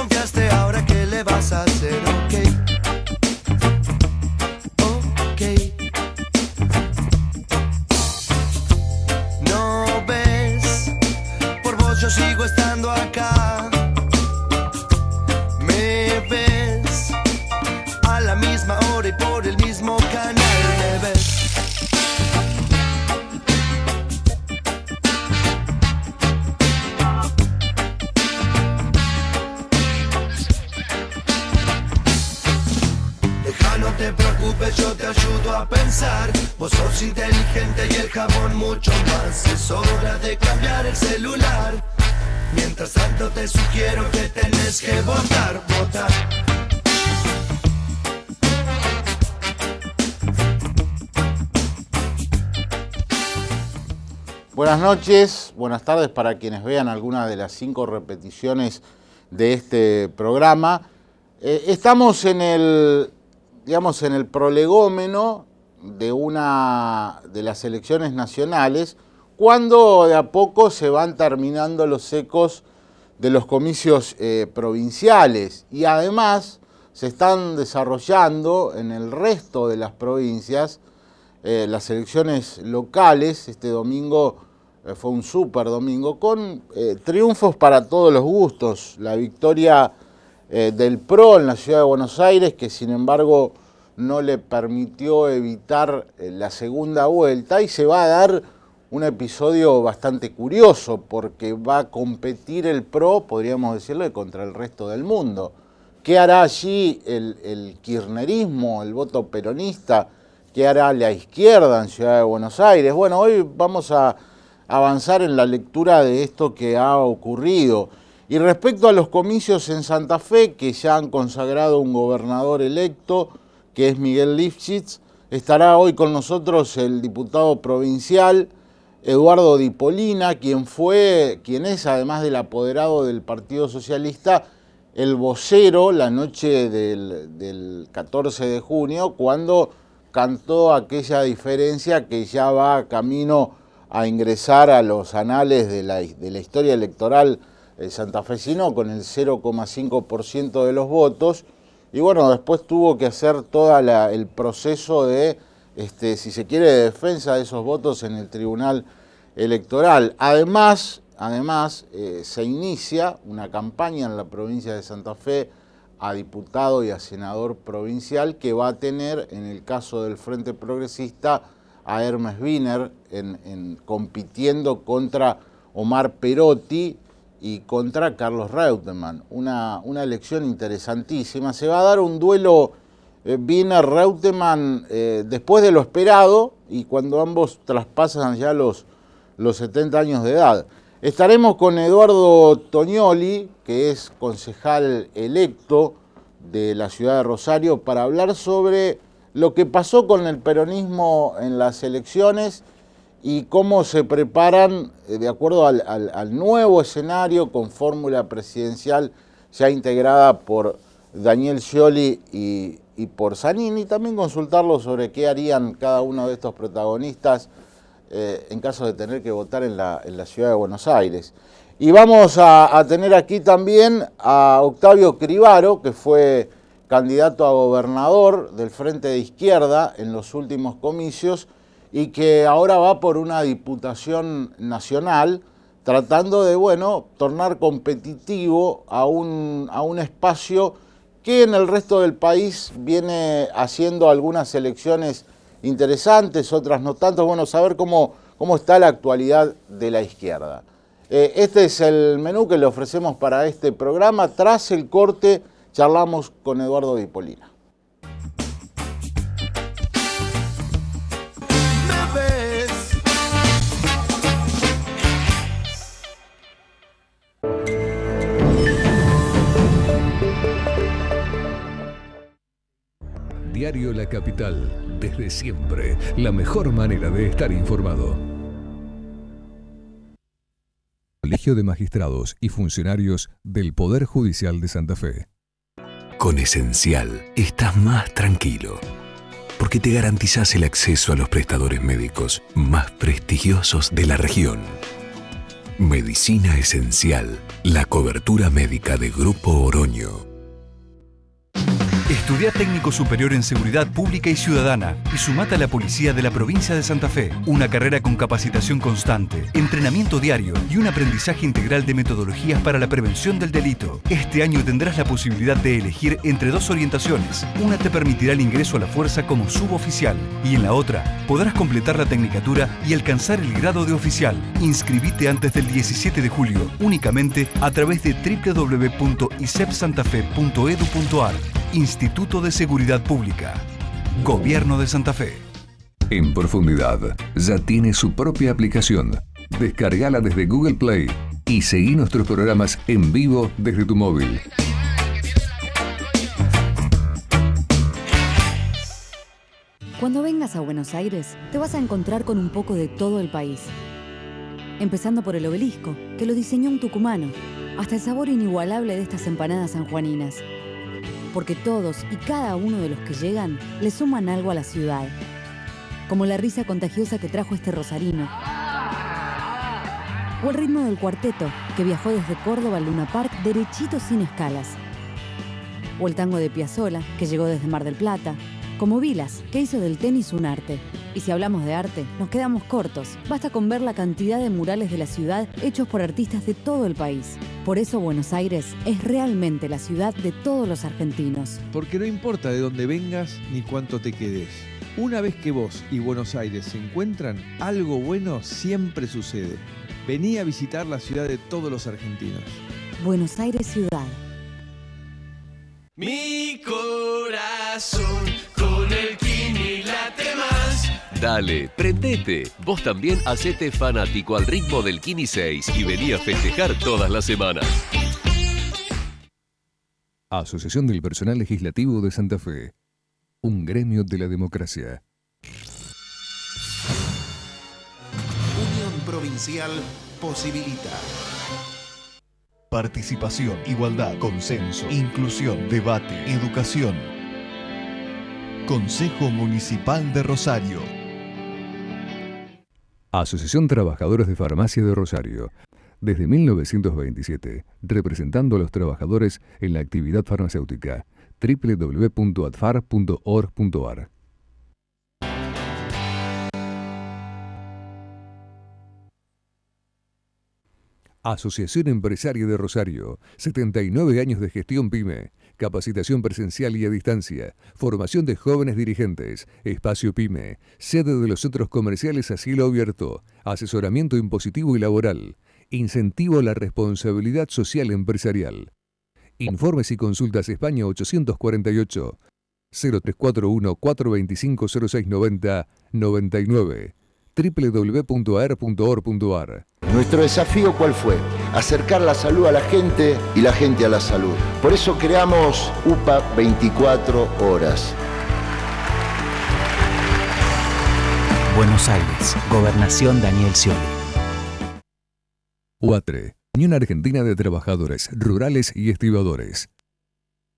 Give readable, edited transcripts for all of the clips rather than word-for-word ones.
confiaste, ahora qué le vas a hacer, ok. Ok. No ves, por vos yo sigo estando acá. Me ves a la misma hora y por el mismo canal, me ves. No te preocupes, yo te ayudo a pensar. Vos sos inteligente y el jabón mucho más. Es hora de cambiar el celular. Mientras tanto te sugiero que tenés que votar, votar. Buenas noches, buenas tardes para quienes vean alguna de las 5 repeticiones de este programa. Estamos en el prolegómeno de las elecciones nacionales, cuando de a poco se van terminando los ecos de los comicios provinciales, y además se están desarrollando en el resto de las provincias las elecciones locales. Este domingo fue un súper domingo con triunfos para todos los gustos. La victoria del PRO en la ciudad de Buenos Aires, que sin embargo no le permitió evitar la segunda vuelta, y se va a dar un episodio bastante curioso, porque va a competir el PRO, podríamos decirle, contra el resto del mundo. ¿Qué hará allí el kirchnerismo, el voto peronista? ¿Qué hará la izquierda en Ciudad de Buenos Aires? Bueno, hoy vamos a avanzar en la lectura de esto que ha ocurrido. Y respecto a los comicios en Santa Fe, que ya han consagrado un gobernador electo, que es Miguel Lifchitz, estará hoy con nosotros el diputado provincial Eduardo Di Polina, quien es, además del apoderado del Partido Socialista, el vocero la noche del 14 de junio, cuando cantó aquella diferencia que ya va camino a ingresar a los anales de la historia electoral santafesino, con el 0,5% de los votos. Y bueno, después tuvo que hacer todo el proceso de, si se quiere, de defensa de esos votos en el Tribunal Electoral. Además, se inicia una campaña en la provincia de Santa Fe a diputado y a senador provincial, que va a tener, en el caso del Frente Progresista, a Hermes Wiener compitiendo contra Omar Perotti y contra Carlos Reutemann. Una elección interesantísima. Se va a dar un duelo Wiener-Reutemann después de lo esperado, y cuando ambos traspasan ya los 70 años de edad. Estaremos con Eduardo Tognoli, que es concejal electo de la ciudad de Rosario, para hablar sobre lo que pasó con el peronismo en las elecciones y cómo se preparan de acuerdo al nuevo escenario, con fórmula presidencial ya integrada por Daniel Scioli y por Zanini. También consultarlo sobre qué harían cada uno de estos protagonistas en caso de tener que votar en la ciudad de Buenos Aires. Y vamos a tener aquí también a Octavio Cribaro, que fue candidato a gobernador del Frente de Izquierda en los últimos comicios y que ahora va por una diputación nacional, tratando de, tornar competitivo a un espacio que en el resto del país viene haciendo algunas elecciones interesantes, otras no tanto. Bueno, saber cómo está la actualidad de la izquierda. Este es el menú que le ofrecemos para este programa. Tras el corte charlamos con Eduardo Di Polina. Diario La Capital, desde siempre, la mejor manera de estar informado. Colegio de Magistrados y Funcionarios del Poder Judicial de Santa Fe. Con Esencial estás más tranquilo, porque te garantizás el acceso a los prestadores médicos más prestigiosos de la región. Medicina Esencial, la cobertura médica de Grupo Oroño. Estudia Técnico Superior en Seguridad Pública y Ciudadana y sumate a la Policía de la Provincia de Santa Fe. Una carrera con capacitación constante, entrenamiento diario y un aprendizaje integral de metodologías para la prevención del delito. Este año tendrás la posibilidad de elegir entre 2 orientaciones. Una te permitirá el ingreso a la fuerza como suboficial y en la otra podrás completar la tecnicatura y alcanzar el grado de oficial. Inscribite antes del 17 de julio, únicamente a través de www.icepsantafe.edu.ar. Instituto de Seguridad Pública. Gobierno de Santa Fe. En Profundidad ya tiene su propia aplicación. Descargala desde Google Play y seguí nuestros programas en vivo desde tu móvil. Cuando vengas a Buenos Aires, te vas a encontrar con un poco de todo el país. Empezando por el obelisco, que lo diseñó un tucumano, hasta el sabor inigualable de estas empanadas sanjuaninas. Porque todos y cada uno de los que llegan le suman algo a la ciudad. Como la risa contagiosa que trajo este rosarino. O el ritmo del cuarteto, que viajó desde Córdoba al Luna Park derechito sin escalas. O el tango de Piazzolla, que llegó desde Mar del Plata. Como Vilas, que hizo del tenis un arte. Y si hablamos de arte, nos quedamos cortos. Basta con ver la cantidad de murales de la ciudad hechos por artistas de todo el país. Por eso Buenos Aires es realmente la ciudad de todos los argentinos. Porque no importa de dónde vengas ni cuánto te quedes. Una vez que vos y Buenos Aires se encuentran, algo bueno siempre sucede. Vení a visitar la ciudad de todos los argentinos. Buenos Aires ciudad. Mi corazón con el Kini late más. Dale, prendete. Vos también hacete fanático al ritmo del Kini 6 y vení a festejar todas las semanas. Asociación del Personal Legislativo de Santa Fe. Un gremio de la democracia. Unión Provincial posibilita. Participación, igualdad, consenso, inclusión, debate, educación. Consejo Municipal de Rosario. Asociación Trabajadores de Farmacia de Rosario. Desde 1927, representando a los trabajadores en la actividad farmacéutica. www.adfar.org.ar. Asociación Empresaria de Rosario, 79 años de gestión PYME, capacitación presencial y a distancia, formación de jóvenes dirigentes, espacio PYME, sede de los centros comerciales a cielo abierto, asesoramiento impositivo y laboral, incentivo a la responsabilidad social empresarial. Informes y consultas España 848 0341 425 0690 99 www.ar.org.ar. Nuestro desafío, ¿cuál fue? Acercar la salud a la gente y la gente a la salud. Por eso creamos UPA 24 horas. Buenos Aires, Gobernación Daniel Scioli. UATRE, Unión Argentina de Trabajadores Rurales y Estibadores.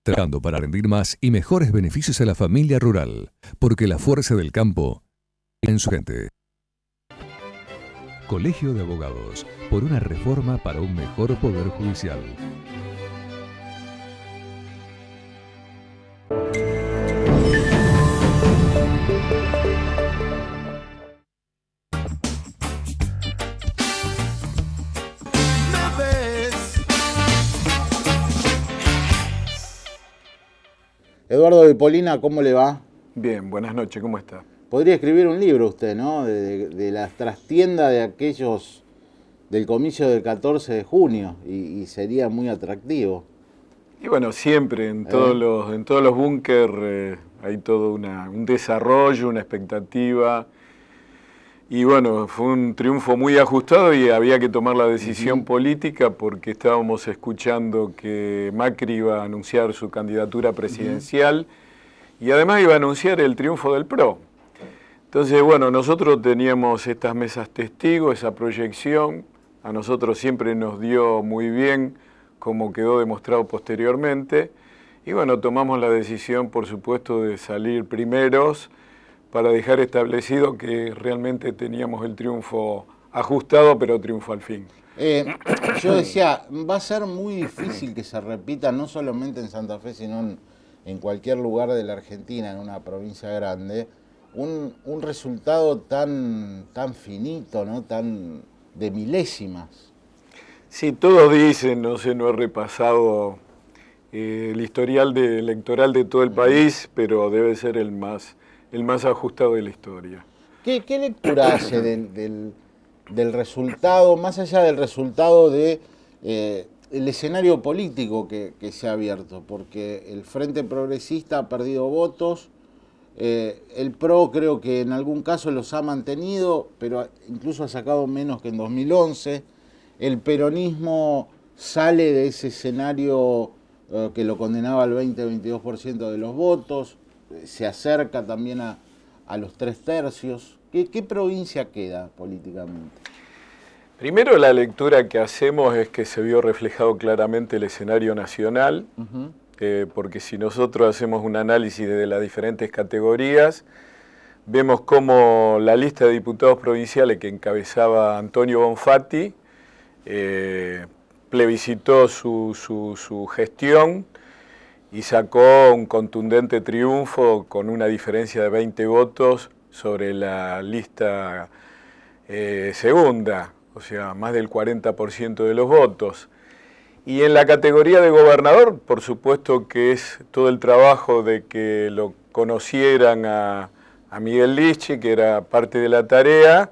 Trabajando para rendir más y mejores beneficios a la familia rural, porque la fuerza del campo en su gente. Colegio de Abogados, por una reforma para un mejor poder judicial. Eduardo de Polina, ¿cómo le va? Bien, buenas noches, ¿cómo está? Podría escribir un libro usted, ¿no? De la trastienda de aquellos del comicio del 14 de junio y sería muy atractivo. Y bueno, siempre en todos los búnker hay todo un desarrollo, una expectativa. Y bueno, fue un triunfo muy ajustado y había que tomar la decisión política porque estábamos escuchando que Macri iba a anunciar su candidatura presidencial y además iba a anunciar el triunfo del PRO. Entonces, bueno, nosotros teníamos estas mesas testigos, esa proyección, a nosotros siempre nos dio muy bien, como quedó demostrado posteriormente, y bueno, tomamos la decisión, por supuesto, de salir primeros para dejar establecido que realmente teníamos el triunfo ajustado, pero triunfo al fin. Yo decía, va a ser muy difícil que se repita, no solamente en Santa Fe, sino en cualquier lugar de la Argentina, en una provincia grande, un resultado tan finito, ¿no? Tan de milésimas. Sí, todos dicen, no sé, no he repasado el historial electoral de todo el país, pero debe ser el más ajustado de la historia. ¿Qué lectura hace del resultado, más allá del resultado de el escenario político que se ha abierto? Porque el Frente Progresista ha perdido votos, el PRO creo que en algún caso los ha mantenido, pero incluso ha sacado menos que en 2011. El peronismo sale de ese escenario que lo condenaba al 20-22% de los votos, se acerca también a los 3/3. ¿Qué provincia queda políticamente? Primero, la lectura que hacemos es que se vio reflejado claramente el escenario nacional, porque si nosotros hacemos un análisis de las diferentes categorías, vemos cómo la lista de diputados provinciales que encabezaba Antonio Bonfatti plebiscitó su gestión y sacó un contundente triunfo con una diferencia de 20 votos sobre la lista segunda, o sea, más del 40% de los votos. Y en la categoría de gobernador, por supuesto que es todo el trabajo de que lo conocieran a Miguel Lichi, que era parte de la tarea.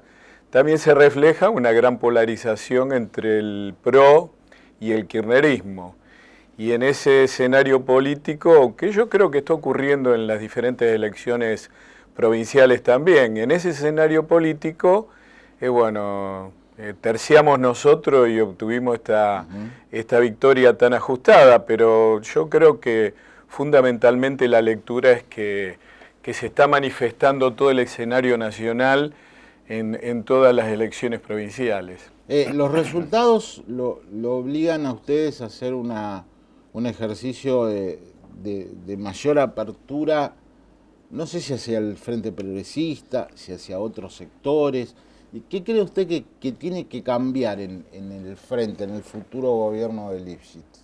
También se refleja una gran polarización entre el PRO y el kirchnerismo. Y en ese escenario político, que yo creo que está ocurriendo en las diferentes elecciones provinciales también, en ese escenario político, terciamos nosotros y obtuvimos esta victoria tan ajustada, pero yo creo que fundamentalmente la lectura es que se está manifestando todo el escenario nacional en todas las elecciones provinciales. Los resultados lo obligan a ustedes a hacer un ejercicio de mayor apertura, no sé si hacia el Frente Progresista, si hacia otros sectores. ¿Qué cree usted que tiene que cambiar en el frente, en el futuro gobierno de Lifshitz?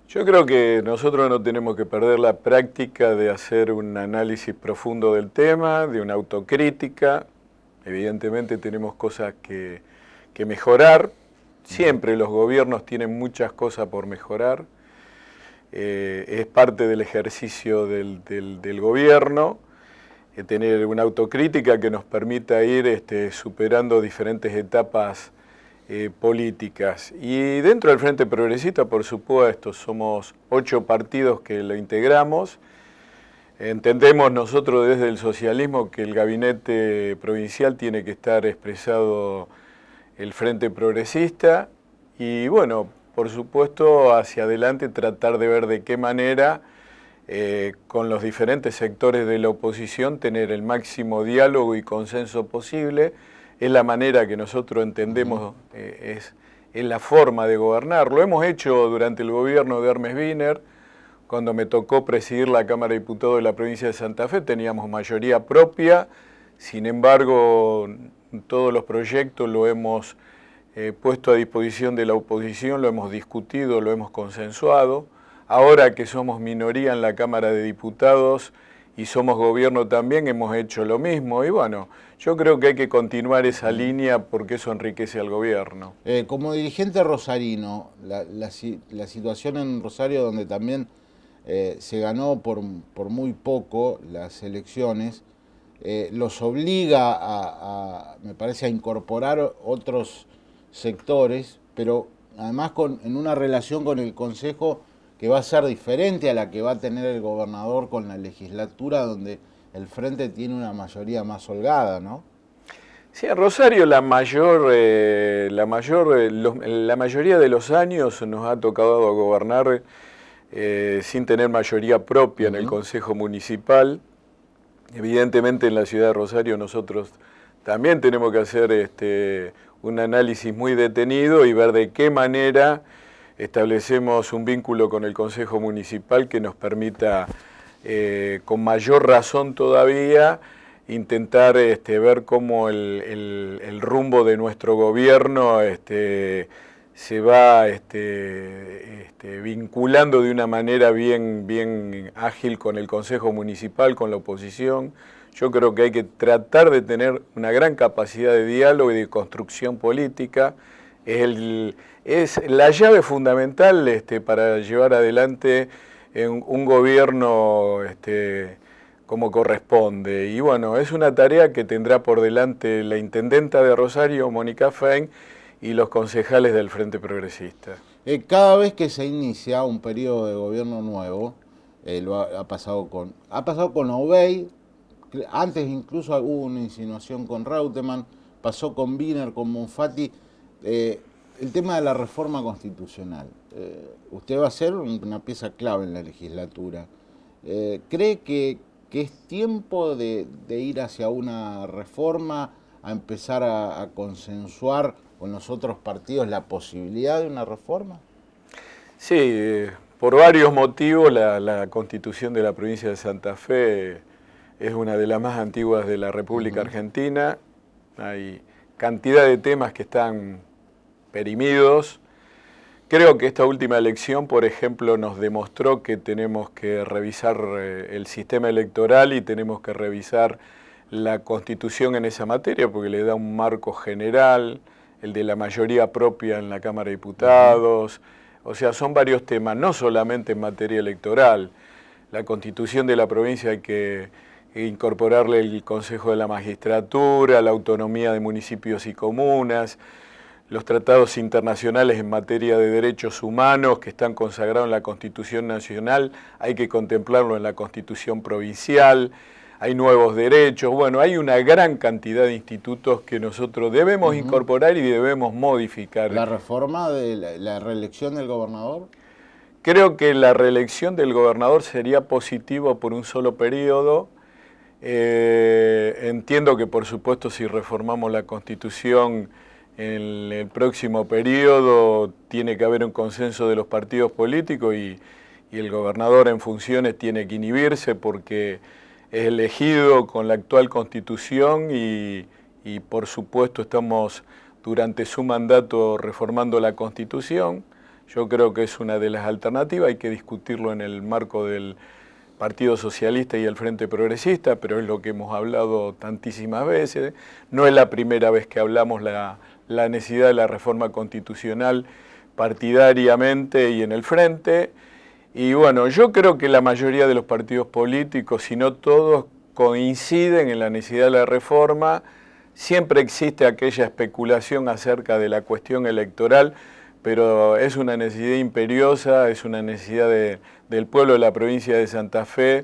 Yo creo que nosotros no tenemos que perder la práctica de hacer un análisis profundo del tema, de una autocrítica. Evidentemente tenemos cosas que mejorar. Siempre los gobiernos tienen muchas cosas por mejorar. Es parte del ejercicio del gobierno. Tener una autocrítica que nos permita ir superando diferentes etapas políticas. Y dentro del Frente Progresista, por supuesto, somos 8 partidos que lo integramos. Entendemos nosotros desde el socialismo que el gabinete provincial tiene que estar expresado el Frente Progresista y bueno, por supuesto, hacia adelante tratar de ver de qué manera con los diferentes sectores de la oposición tener el máximo diálogo y consenso posible. Es la manera que nosotros entendemos, es la forma de gobernar. Lo hemos hecho durante el gobierno de Hermes Wiener. Cuando me tocó presidir la Cámara de Diputados de la provincia de Santa Fe teníamos mayoría propia, sin embargo todos los proyectos lo hemos puesto a disposición de la oposición, lo hemos discutido, lo hemos consensuado. Ahora que somos minoría en la Cámara de Diputados y somos gobierno también, hemos hecho lo mismo. Y bueno, yo creo que hay que continuar esa línea porque eso enriquece al gobierno. Como dirigente rosarino, la situación en Rosario, donde también se ganó por muy poco las elecciones, los obliga me parece, a incorporar otros sectores, pero además en una relación con el Consejo que va a ser diferente a la que va a tener el gobernador con la legislatura, donde el Frente tiene una mayoría más holgada, ¿no? Sí, en Rosario la mayoría de los años nos ha tocado gobernar sin tener mayoría propia en el Consejo Municipal. Evidentemente en la ciudad de Rosario nosotros también tenemos que hacer un análisis muy detenido y ver de qué manera establecemos un vínculo con el Consejo Municipal que nos permita, con mayor razón todavía, intentar ver cómo el rumbo de nuestro gobierno se va vinculando de una manera bien ágil con el Consejo Municipal, con la oposición. Yo creo que hay que tratar de tener una gran capacidad de diálogo y de construcción política. Es la llave fundamental para llevar adelante un gobierno como corresponde. Y bueno, es una tarea que tendrá por delante la intendenta de Rosario, Mónica Fein, y los concejales del Frente Progresista. Cada vez que se inicia un periodo de gobierno nuevo, ha pasado con Obey, antes incluso hubo una insinuación con Reutemann, pasó con Wiener, con Monfatti, el tema de la reforma constitucional. Usted va a ser una pieza clave en la legislatura. ¿Cree que es tiempo de ir hacia una reforma, a empezar a consensuar con los otros partidos la posibilidad de una reforma? Sí, por varios motivos la Constitución de la provincia de Santa Fe es una de las más antiguas de la República Argentina. Hay cantidad de temas que están perimidos. Creo que esta última elección, por ejemplo, nos demostró que tenemos que revisar el sistema electoral y tenemos que revisar la Constitución en esa materia, porque le da un marco general, el de la mayoría propia en la Cámara de Diputados. O sea, son varios temas, no solamente en materia electoral. La Constitución de la provincia hay que incorporarle el Consejo de la Magistratura, la autonomía de municipios y comunas, los tratados internacionales en materia de derechos humanos que están consagrados en la Constitución Nacional, hay que contemplarlo en la Constitución Provincial, hay nuevos derechos, bueno, hay una gran cantidad de institutos que nosotros debemos incorporar y debemos modificar. ¿La reforma de la reelección del gobernador? Creo que la reelección del gobernador sería positiva por un solo periodo. Entiendo que, por supuesto, si reformamos la Constitución en el próximo periodo, tiene que haber un consenso de los partidos políticos y el gobernador en funciones tiene que inhibirse porque es elegido con la actual Constitución y por supuesto, estamos durante su mandato reformando la Constitución. Yo creo que es una de las alternativas, hay que discutirlo en el marco del Partido Socialista y el Frente Progresista, pero es lo que hemos hablado tantísimas veces. No es la primera vez que hablamos la necesidad de la reforma constitucional partidariamente y en el Frente. Y bueno, yo creo que la mayoría de los partidos políticos, si no todos, coinciden en la necesidad de la reforma. Siempre existe aquella especulación acerca de la cuestión electoral, pero es una necesidad imperiosa, es una necesidad del pueblo de la provincia de Santa Fe,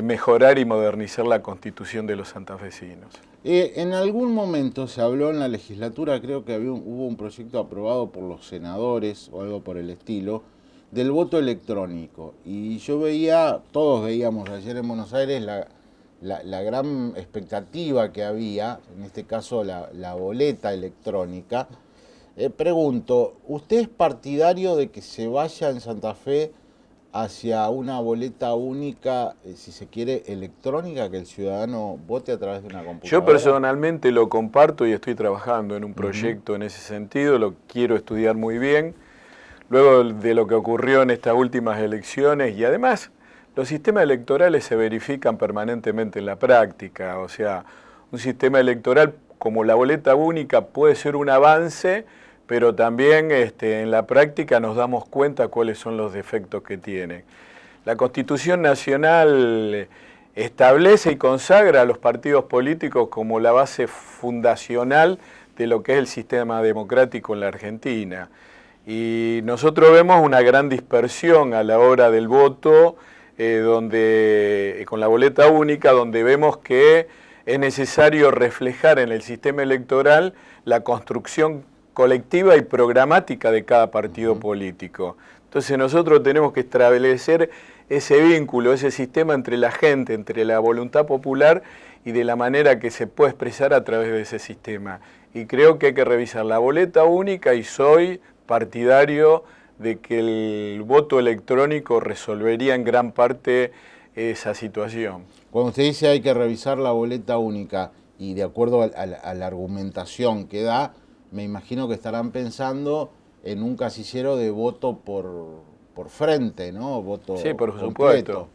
mejorar y modernizar la Constitución de los santafesinos. En algún momento se habló en la legislatura, creo que hubo un proyecto aprobado por los senadores o algo por el estilo, del voto electrónico. Y yo todos veíamos ayer en Buenos Aires la gran expectativa que había, en este caso la boleta electrónica. Pregunto, ¿usted es partidario de que se vaya en Santa Fe hacia una boleta única, si se quiere, electrónica, que el ciudadano vote a través de una computadora? Yo personalmente lo comparto y estoy trabajando en un proyecto en ese sentido, lo quiero estudiar muy bien, luego de lo que ocurrió en estas últimas elecciones, y además los sistemas electorales se verifican permanentemente en la práctica, o sea, un sistema electoral como la boleta única puede ser un avance, pero también en la práctica nos damos cuenta cuáles son los defectos que tiene. La Constitución Nacional establece y consagra a los partidos políticos como la base fundacional de lo que es el sistema democrático en la Argentina. Y nosotros vemos una gran dispersión a la hora del voto, con la boleta única, donde vemos que es necesario reflejar en el sistema electoral la construcción colectiva y programática de cada partido político. Entonces nosotros tenemos que establecer ese vínculo, ese sistema entre la gente, entre la voluntad popular y de la manera que se puede expresar a través de ese sistema. Y creo que hay que revisar la boleta única y soy partidario de que el voto electrónico resolvería en gran parte esa situación. Cuando usted dice hay que revisar la boleta única y de acuerdo a la argumentación que da, me imagino que estarán pensando en un casillero de voto por frente, ¿no? Voto sí, por completo. supuesto.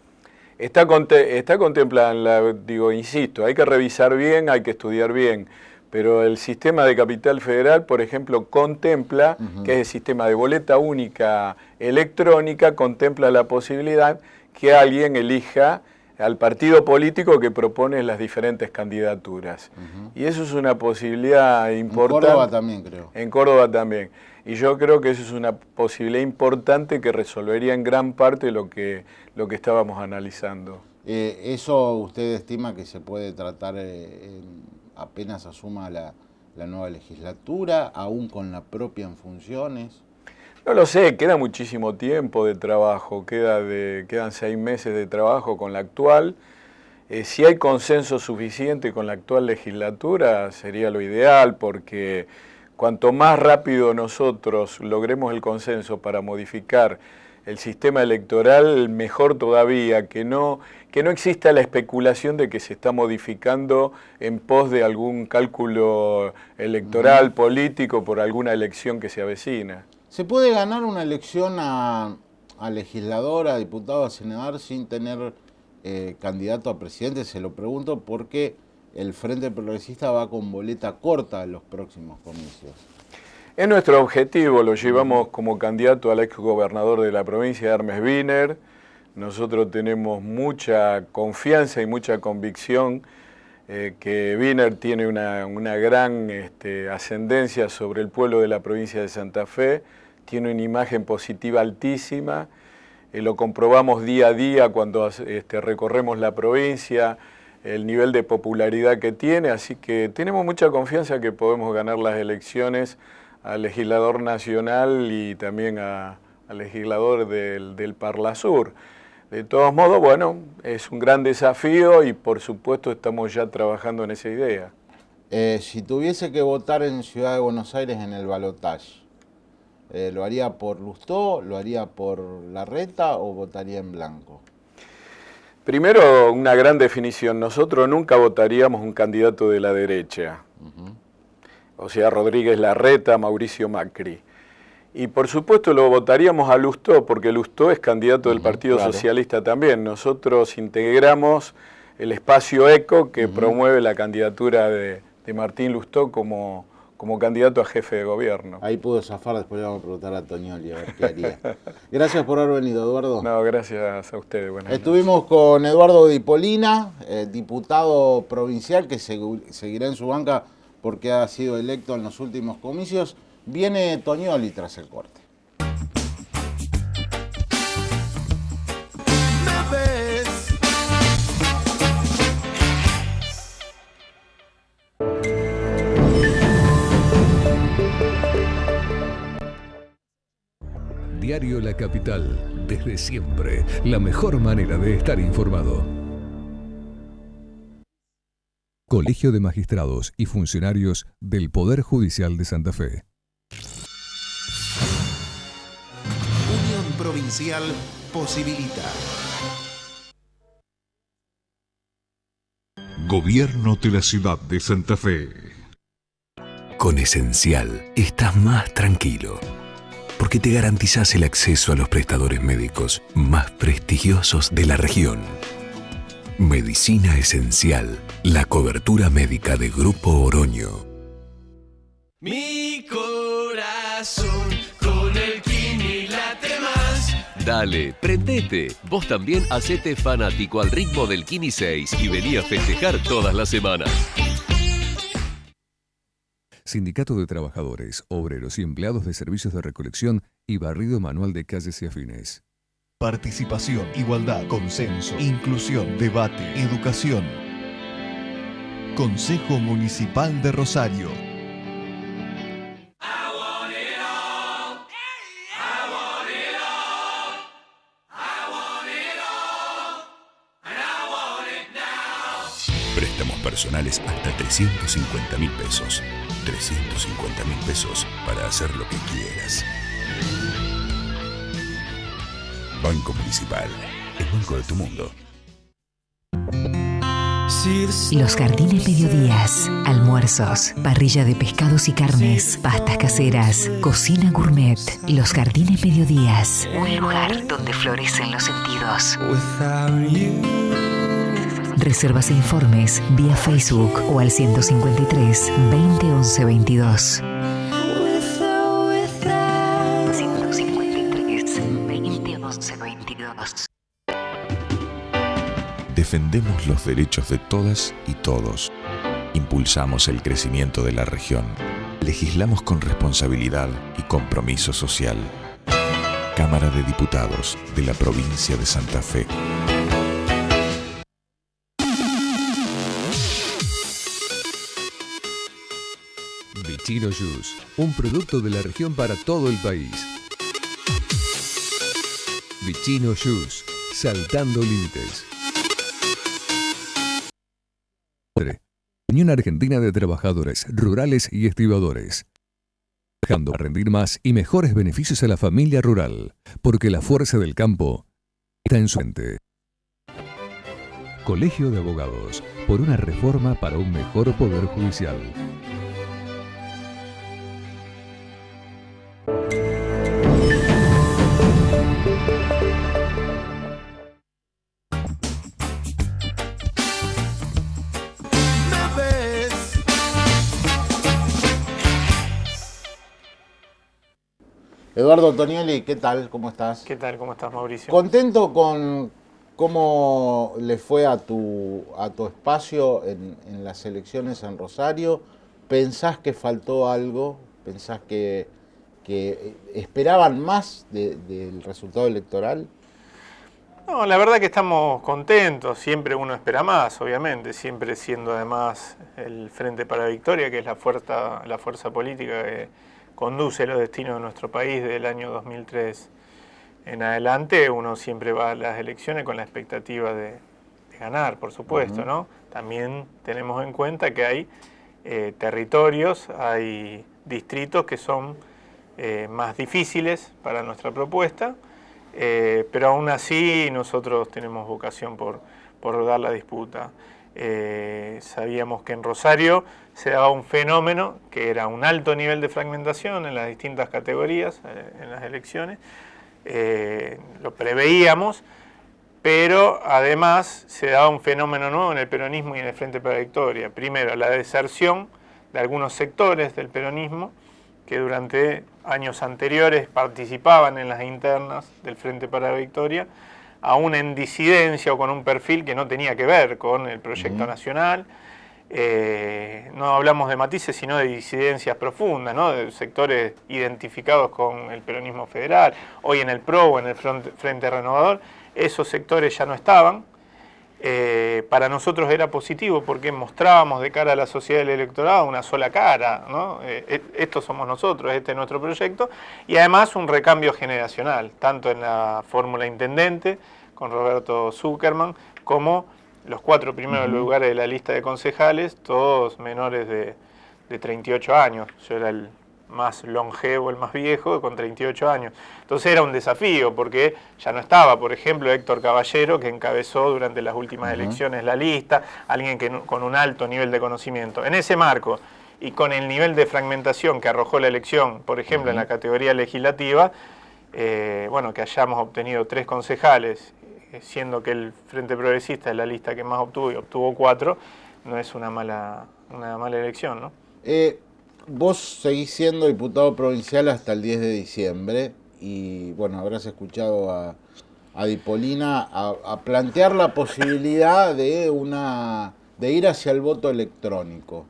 Está contemplada, insisto, hay que revisar bien, hay que estudiar bien, pero el sistema de Capital Federal, por ejemplo, contempla, que es el sistema de boleta única electrónica, contempla la posibilidad que alguien elija al partido político que propone las diferentes candidaturas. Y eso es una posibilidad importante. En Córdoba también, creo. En Córdoba también. Y yo creo que eso es una posibilidad importante que resolvería en gran parte lo que estábamos analizando. ¿Eso usted estima que se puede tratar apenas asuma la nueva legislatura, aún con la propia en funciones? No lo sé, queda muchísimo tiempo de trabajo, quedan 6 meses de trabajo con la actual. Si hay consenso suficiente con la actual legislatura sería lo ideal, porque cuanto más rápido nosotros logremos el consenso para modificar el sistema electoral, mejor todavía, que no exista la especulación de que se está modificando en pos de algún cálculo electoral, político, por alguna elección que se avecina. ¿Se puede ganar una elección a legislador, a diputado, a senador sin tener candidato a presidente? Se lo pregunto porque el Frente Progresista va con boleta corta en los próximos comicios. Es nuestro objetivo, lo llevamos como candidato al exgobernador de la provincia, Hermes Wiener. Nosotros tenemos mucha confianza y mucha convicción que Wiener tiene una gran ascendencia sobre el pueblo de la provincia de Santa Fe, tiene una imagen positiva altísima, lo comprobamos día a día cuando recorremos la provincia, el nivel de popularidad que tiene, así que tenemos mucha confianza que podemos ganar las elecciones al legislador nacional y también al legislador del Parlasur. De todos modos, bueno, es un gran desafío y por supuesto estamos ya trabajando en esa idea. Si tuviese que votar en Ciudad de Buenos Aires en el balotaje, ¿lo haría por Lustó, lo haría por Larreta o votaría en blanco? Primero, una gran definición. Nosotros nunca votaríamos un candidato de la derecha. O sea, Rodríguez Larreta, Mauricio Macri. Y por supuesto lo votaríamos a Lustó, porque Lustó es candidato del Partido Socialista también. Nosotros integramos el espacio ECO que promueve la candidatura de Martín Lustó como candidato a jefe de gobierno. Ahí pudo zafar, después le vamos a preguntar a Toñoli a ver qué haría. Gracias por haber venido, Eduardo. No, gracias a ustedes. Buenas Estuvimos noches. con Eduardo Di Polina, diputado provincial que seguirá en su banca porque ha sido electo en los últimos comicios. Viene Toñoli tras el corte. Diario La Capital, desde siempre, la mejor manera de estar informado. Colegio de Magistrados y Funcionarios del Poder Judicial de Santa Fe. Unión Provincial posibilita. Gobierno de la Ciudad de Santa Fe. Con Esencial estás más tranquilo, porque te garantizás el acceso a los prestadores médicos más prestigiosos de la región. Medicina Esencial, la cobertura médica de Grupo Oroño. Mi corazón con el Kini late más. Dale, prendete. Vos también hacete fanático al ritmo del Kini 6 y vení a festejar todas las semanas. Sindicato de Trabajadores, Obreros y Empleados de Servicios de Recolección y Barrido Manual de Calles y Afines. Participación, igualdad, consenso, inclusión, debate, educación. Consejo Municipal de Rosario. Préstamos personales hasta 350.000 pesos. 350.000 pesos para hacer lo que quieras. Banco Municipal, el banco de tu mundo. Los Jardines Mediodías. Almuerzos, parrilla de pescados y carnes, pastas caseras, cocina gourmet. Los Jardines Mediodías. Un lugar donde florecen los sentidos. Reservas e informes vía Facebook o al 153 20 11 22. 153 20 11 22. Defendemos los derechos de todas y todos. Impulsamos el crecimiento de la región. Legislamos con responsabilidad y compromiso social. Cámara de Diputados de la Provincia de Santa Fe. Vicino Juice, un producto de la región para todo el país. Vicino Juice, saltando límites. Unión Argentina de Trabajadores Rurales y Estibadores. Dejando a rendir más y mejores beneficios a la familia rural, porque la fuerza del campo está en su mente. Colegio de Abogados, por una reforma para un mejor poder judicial. Eduardo Tonioli, ¿qué tal? ¿Cómo estás? ¿Qué tal? ¿Cómo estás, Mauricio? ¿Contento con cómo le fue a tu espacio en las elecciones en Rosario? ¿Pensás que faltó algo? ¿Pensás que esperaban más del resultado electoral? No, la verdad que estamos contentos. Siempre uno espera más, obviamente. Siempre siendo además el Frente para la Victoria, que es la fuerza política que conduce los destinos de nuestro país desde el año 2003 en adelante. Uno siempre va a las elecciones con la expectativa de ganar, por supuesto, ¿no? También tenemos en cuenta que hay territorios, hay distritos que son más difíciles para nuestra propuesta, pero aún así nosotros tenemos vocación por dar la disputa. Sabíamos que en Rosario se daba un fenómeno que era un alto nivel de fragmentación en las distintas categorías en las elecciones. Lo preveíamos, pero además se daba un fenómeno nuevo en el peronismo y en el Frente para la Victoria. Primero, la deserción de algunos sectores del peronismo que durante años anteriores participaban en las internas del Frente para la Victoria, aún en disidencia o con un perfil que no tenía que ver con el proyecto nacional. No hablamos de matices, sino de disidencias profundas, ¿no? De sectores identificados con el peronismo federal, hoy en el PRO o en el Frente Renovador. Esos sectores ya no estaban. Para nosotros era positivo porque mostrábamos de cara a la sociedad del electorado una sola cara, ¿no? Estos somos nosotros, este es nuestro proyecto, y además un recambio generacional, tanto en la fórmula intendente con Roberto Zuckerman, como los 4 primeros lugares de la lista de concejales, todos menores de 38 años. Yo era el más longevo, el más viejo, con 38 años. Entonces era un desafío, porque ya no estaba, por ejemplo, Héctor Caballero, que encabezó durante las últimas elecciones la lista, alguien con un alto nivel de conocimiento. En ese marco, y con el nivel de fragmentación que arrojó la elección, por ejemplo, en la categoría legislativa, bueno, que hayamos obtenido 3 concejales, siendo que el Frente Progresista es la lista que más obtuvo y obtuvo 4, no es una mala elección, ¿no? Vos seguís siendo diputado provincial hasta el 10 de diciembre y, bueno, habrás escuchado a Dipolina a plantear la posibilidad de ir hacia el voto electrónico.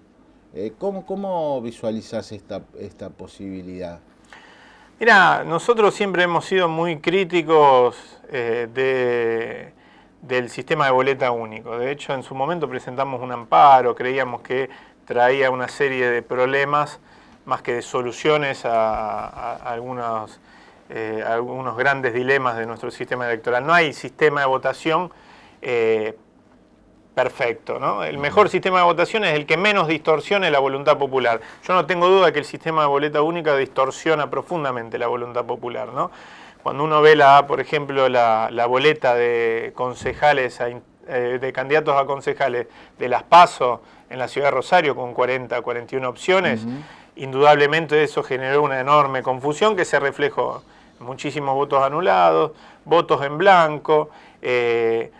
¿Cómo visualizás esta posibilidad? Mira, nosotros siempre hemos sido muy críticos del sistema de boleta único. De hecho, en su momento presentamos un amparo, creíamos que traía una serie de problemas más que de soluciones a algunos grandes dilemas de nuestro sistema electoral. No hay sistema de votación perfecto, ¿no? El mejor sistema de votación es el que menos distorsione la voluntad popular. Yo no tengo duda que el sistema de boleta única distorsiona profundamente la voluntad popular, ¿no? Cuando uno ve por ejemplo, la boleta de concejales de candidatos a concejales de las PASO en la ciudad de Rosario con 41 opciones, indudablemente eso generó una enorme confusión que se reflejó en muchísimos votos anulados, votos en blanco,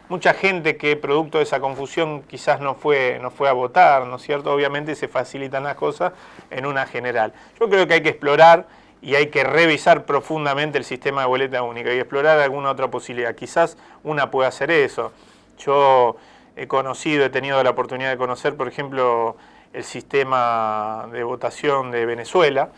mucha gente que producto de esa confusión quizás no fue a votar, ¿no es cierto? Obviamente se facilitan las cosas en una general. Yo creo que hay que explorar y hay que revisar profundamente el sistema de boleta única y explorar alguna otra posibilidad. Quizás una pueda hacer eso. Yo he tenido la oportunidad de conocer, por ejemplo, el sistema de votación de Venezuela,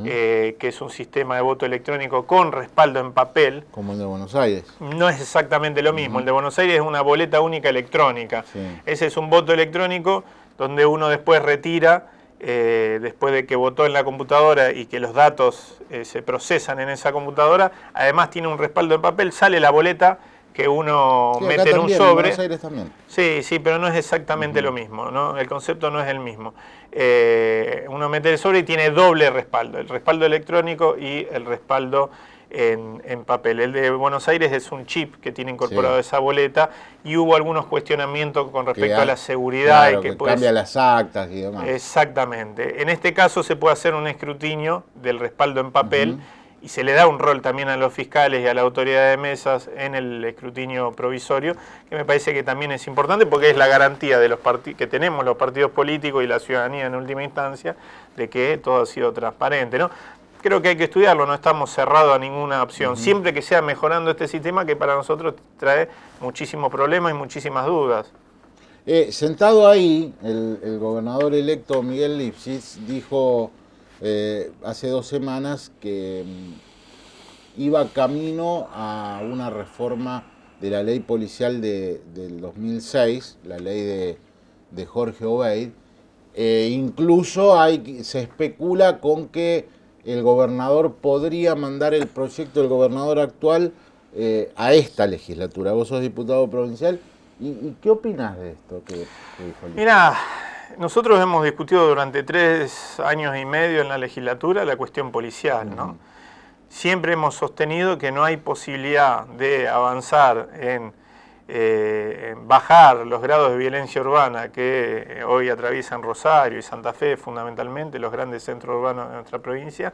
que es un sistema de voto electrónico con respaldo en papel. Como el de Buenos Aires. No es exactamente lo mismo. El de Buenos Aires es una boleta única electrónica. Ese es un voto electrónico donde uno después retira, después de que votó en la computadora y que los datos se procesan en esa computadora, además tiene un respaldo en papel, sale la boleta que uno mete en un sobre. En Buenos Aires también. Sí, pero no es exactamente lo mismo, ¿no? El concepto no es el mismo. Uno mete el sobre y tiene doble respaldo, el respaldo electrónico y el respaldo en papel. El de Buenos Aires es un chip que tiene incorporado esa boleta y hubo algunos cuestionamientos con respecto a la seguridad. Claro, que cambia las actas y demás. Exactamente. En este caso se puede hacer un escrutinio del respaldo en papel y se le da un rol también a los fiscales y a la autoridad de mesas en el escrutinio provisorio, que me parece que también es importante porque es la garantía de que tenemos los partidos políticos y la ciudadanía en última instancia de que todo ha sido transparente, ¿no? Creo que hay que estudiarlo, no estamos cerrados a ninguna opción, siempre que sea mejorando este sistema que para nosotros trae muchísimos problemas y muchísimas dudas. Sentado ahí, el gobernador electo Miguel Lifschitz dijo hace 2 semanas que iba camino a una reforma de la ley policial del 2006, la ley de Jorge Obeid. Incluso se especula con que el gobernador podría mandar el proyecto del gobernador actual a esta legislatura. Vos sos diputado provincial. ¿Y qué opinás de esto que dijo Lifschitz? Mirá, nosotros hemos discutido durante 3 años y medio en la legislatura la cuestión policial, ¿no? Siempre hemos sostenido que no hay posibilidad de avanzar en bajar los grados de violencia urbana que hoy atraviesan Rosario y Santa Fe, fundamentalmente los grandes centros urbanos de nuestra provincia,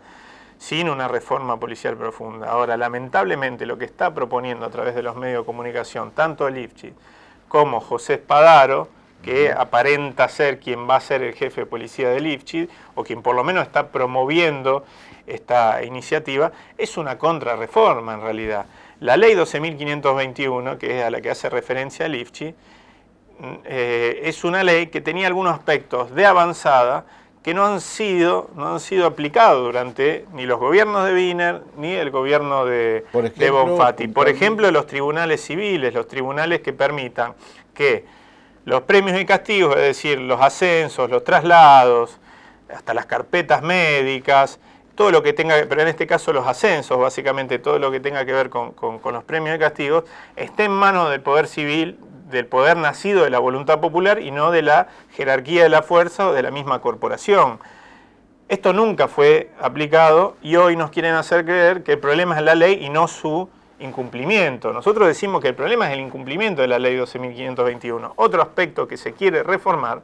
sin una reforma policial profunda. Ahora, lamentablemente, lo que está proponiendo a través de los medios de comunicación, tanto Lifschitz como José Spadaro, que aparenta ser quien va a ser el jefe de policía de Lifschitz, o quien por lo menos está promoviendo esta iniciativa, es una contrarreforma en realidad. La ley 12.521, que es a la que hace referencia Lifschitz, es una ley que tenía algunos aspectos de avanzada que no han sido aplicados durante ni los gobiernos de Wiener ni el gobierno de Bonfatti. Por ejemplo, los tribunales civiles, los tribunales que permitan que los premios y castigos, es decir, los ascensos, los traslados, hasta las carpetas médicas, todo lo que tenga, pero en este caso los ascensos, básicamente todo lo que tenga que ver con los premios y castigos, esté en manos del poder civil, del poder nacido de la voluntad popular y no de la jerarquía de la fuerza o de la misma corporación. Esto nunca fue aplicado y hoy nos quieren hacer creer que el problema es la ley y no su incumplimiento. Nosotros decimos que el problema es el incumplimiento de la ley 12.521. Otro aspecto que se quiere reformar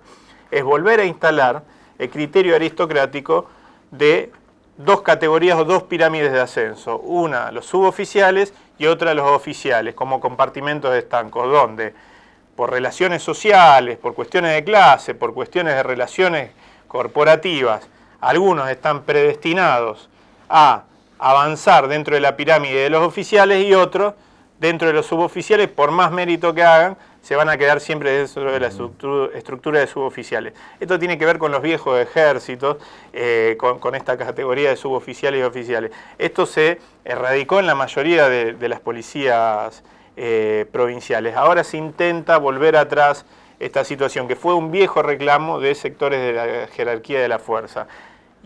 es volver a instalar el criterio aristocrático de 2 categorías o 2 pirámides de ascenso. Una, los suboficiales y otra, los oficiales, como compartimentos de estancos, donde por relaciones sociales, por cuestiones de clase, por cuestiones de relaciones corporativas, algunos están predestinados a avanzar dentro de la pirámide de los oficiales y otros, dentro de los suboficiales, por más mérito que hagan, se van a quedar siempre dentro de la estructura de suboficiales. Esto tiene que ver con los viejos ejércitos, con esta categoría de suboficiales y oficiales. Esto se erradicó en la mayoría de las policías provinciales. Ahora se intenta volver atrás esta situación, que fue un viejo reclamo de sectores de la jerarquía de la fuerza.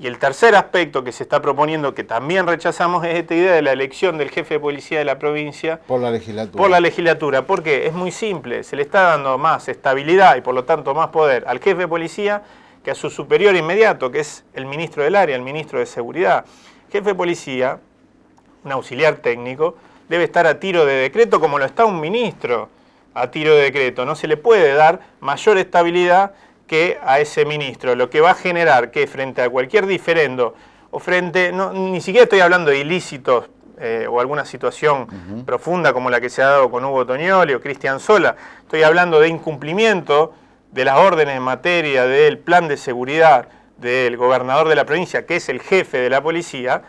Y el tercer aspecto que se está proponiendo, que también rechazamos, es esta idea de la elección del jefe de policía de la provincia por la legislatura. Por la legislatura. ¿Por qué? Es muy simple. Se le está dando más estabilidad y por lo tanto más poder al jefe de policía que a su superior inmediato, que es el ministro del área, el ministro de Seguridad. Jefe de policía, un auxiliar técnico, debe estar a tiro de decreto como lo está un ministro. a tiro de decreto. No se le puede dar mayor estabilidad que a ese ministro, lo que va a generar que frente a cualquier diferendo o frente, ni siquiera estoy hablando de ilícitos o alguna situación profunda como la que se ha dado con Hugo Tognoli o Cristian Sola, estoy hablando de incumplimiento de las órdenes en materia del plan de seguridad del gobernador de la provincia, que es el jefe de la policía,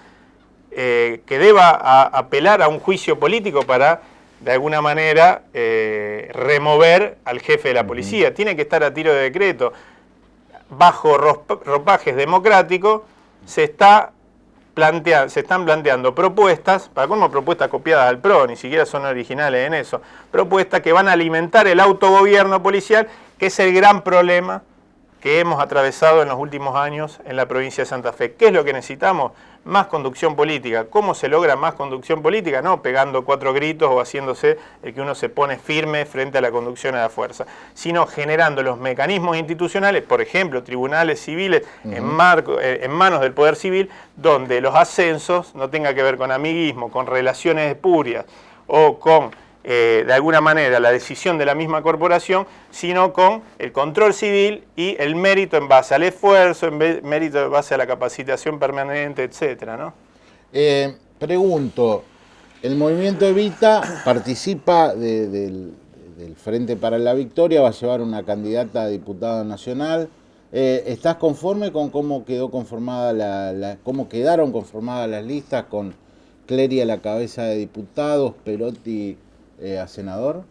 que deba apelar a un juicio político para, de alguna manera, remover al jefe de la policía. Tiene que estar a tiro de decreto. Bajo ropajes democráticos se están planteando propuestas, para colmo propuestas copiadas al PRO, ni siquiera son originales en eso, propuestas que van a alimentar el autogobierno policial, que es el gran problema que hemos atravesado en los últimos años en la provincia de Santa Fe. ¿Qué es lo que necesitamos? Más conducción política. ¿Cómo se logra más conducción política? No pegando 4 gritos o haciéndose el que uno se pone firme frente a la conducción a la fuerza, sino generando los mecanismos institucionales, por ejemplo, tribunales civiles en manos del Poder Civil, donde los ascensos no tengan que ver con amiguismo, con relaciones espurias o con de alguna manera la decisión de la misma corporación, sino con el control civil y el mérito en base al esfuerzo, mérito en base a la capacitación permanente, etcétera, ¿no? Pregunto, el movimiento Evita participa del Frente para la Victoria, va a llevar una candidata a diputada nacional. ¿Estás conforme con cómo quedó conformada cómo quedaron conformadas las listas con Clery a la cabeza de diputados, Perotti a senador?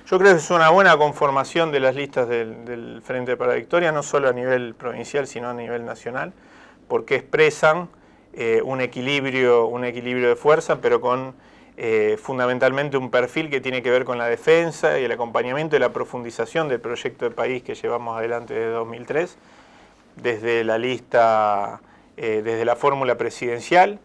Yo creo que es una buena conformación de las listas del Frente para la Victoria, no solo a nivel provincial, sino a nivel nacional, porque expresan un equilibrio de fuerza, pero con fundamentalmente un perfil que tiene que ver con la defensa y el acompañamiento y la profundización del proyecto de país que llevamos adelante desde 2003, desde la lista, desde la fórmula presidencial,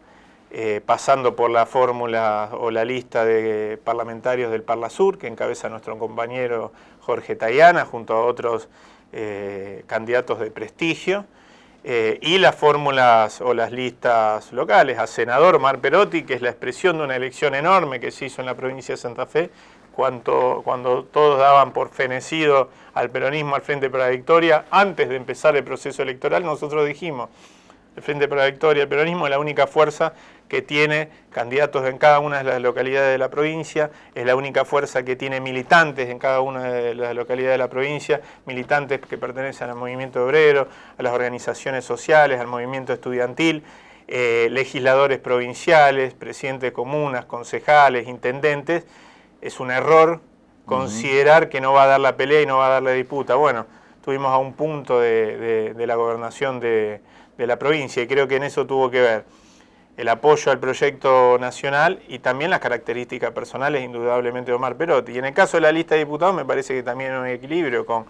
pasando por la fórmula o la lista de parlamentarios del Parlasur, que encabeza nuestro compañero Jorge Tayana, junto a otros candidatos de prestigio, y las fórmulas o las listas locales, a senador Omar Perotti, que es la expresión de una elección enorme que se hizo en la provincia de Santa Fe, cuando todos daban por fenecido al peronismo, al Frente para la Victoria. Antes de empezar el proceso electoral, nosotros dijimos: el Frente para la Victoria, el peronismo es la única fuerza que tiene candidatos en cada una de las localidades de la provincia, es la única fuerza que tiene militantes en cada una de las localidades de la provincia, militantes que pertenecen al movimiento obrero, a las organizaciones sociales, al movimiento estudiantil, legisladores provinciales, presidentes de comunas, concejales, intendentes. Es un error considerar que no va a dar la pelea y no va a dar la disputa. Bueno, estuvimos a un punto de la gobernación de la provincia y creo que en eso tuvo que ver el apoyo al proyecto nacional y también las características personales indudablemente de Omar Perotti. Y en el caso de la lista de diputados me parece que también hay un equilibrio con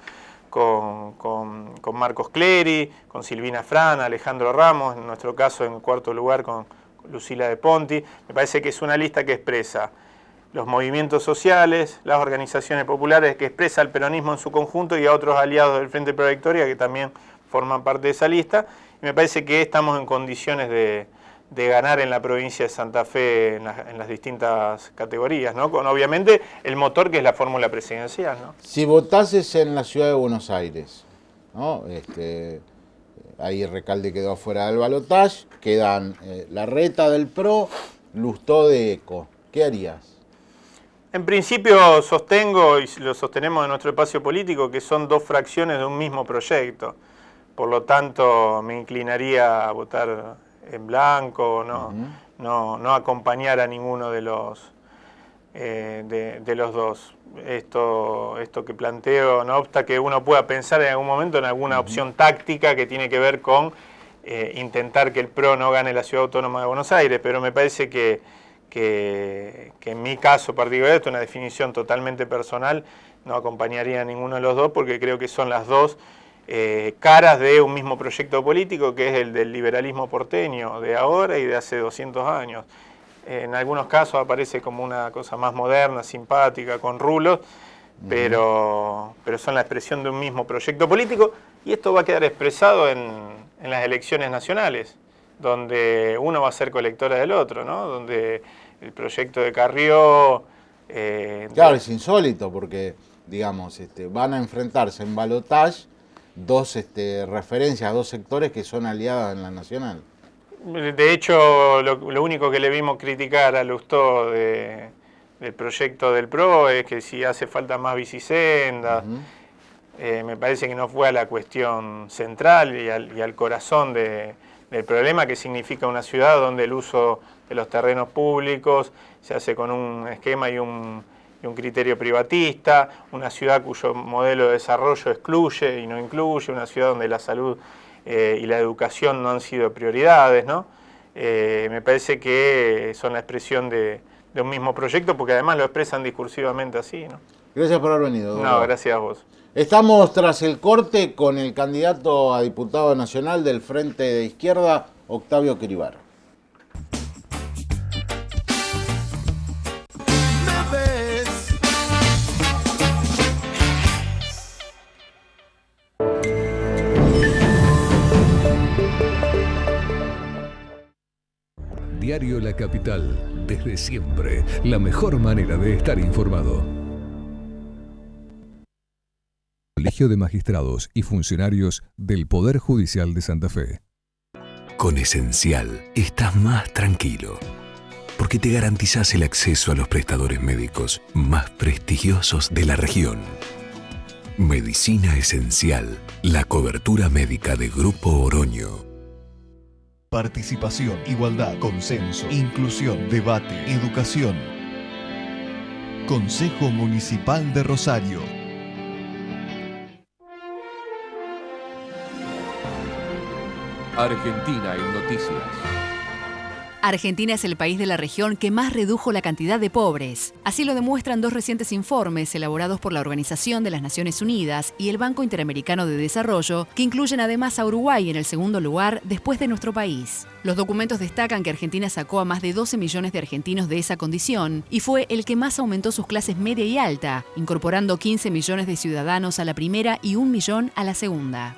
Marcos Clery, con Silvina Frana, Alejandro Ramos, en nuestro caso en cuarto lugar con Lucila de Ponti. Me parece que es una lista que expresa los movimientos sociales, las organizaciones populares, que expresa el peronismo en su conjunto y a otros aliados del Frente para la Victoria que también forman parte de esa lista. Y me parece que estamos en condiciones de ganar en la provincia de Santa Fe en las distintas categorías, ¿no? Con obviamente el motor que es la fórmula presidencial, ¿no? Si votases en la ciudad de Buenos Aires, ¿no? Ahí Recalde quedó afuera del balotaje, quedan Larreta del PRO, Lustó de ECO. ¿Qué harías? En principio sostengo, y lo sostenemos en nuestro espacio político, que son dos fracciones de un mismo proyecto. Por lo tanto, me inclinaría a votar en blanco, no acompañar a ninguno de los dos. Esto que planteo no obsta que uno pueda pensar en algún momento en alguna opción táctica que tiene que ver con intentar que el PRO no gane la Ciudad Autónoma de Buenos Aires, pero me parece que en mi caso particular, esto es una definición totalmente personal, no acompañaría a ninguno de los dos porque creo que son las dos caras de un mismo proyecto político, que es el del liberalismo porteño de ahora y de hace 200 años. En algunos casos aparece como una cosa más moderna, simpática, con rulos, pero son la expresión de un mismo proyecto político, y esto va a quedar expresado en las elecciones nacionales, donde uno va a ser colectora del otro, ¿no? Donde el proyecto de Carrió Claro, es insólito porque, digamos, van a enfrentarse en balotaje dos referencias, dos sectores que son aliados en la nacional. De hecho, lo único que le vimos criticar a Lustó del proyecto del PRO es que si hace falta más bicisendas. Me parece que no fue a la cuestión central y al corazón del problema, que significa una ciudad donde el uso de los terrenos públicos se hace con un esquema y un criterio privatista, una ciudad cuyo modelo de desarrollo excluye y no incluye, una ciudad donde la salud y la educación no han sido prioridades, ¿no? Me parece que son la expresión de un mismo proyecto, porque además lo expresan discursivamente así, ¿no? Gracias por haber venido. No, gracias a vos. Estamos tras el corte con el candidato a diputado nacional del Frente de Izquierda, Octavio Quiribar. Diario La Capital, desde siempre, la mejor manera de estar informado. Colegio de Magistrados y Funcionarios del Poder Judicial de Santa Fe. Con Esencial estás más tranquilo, porque te garantizás el acceso a los prestadores médicos más prestigiosos de la región. Medicina Esencial, la cobertura médica de Grupo Oroño. Participación, igualdad, consenso, inclusión, debate, educación. Consejo Municipal de Rosario. Argentina en noticias. Argentina es el país de la región que más redujo la cantidad de pobres. Así lo demuestran dos recientes informes elaborados por la Organización de las Naciones Unidas y el Banco Interamericano de Desarrollo, que incluyen además a Uruguay en el segundo lugar después de nuestro país. Los documentos destacan que Argentina sacó a más de 12 millones de argentinos de esa condición y fue el que más aumentó sus clases media y alta, incorporando 15 millones de ciudadanos a la primera y 1 millón a la segunda.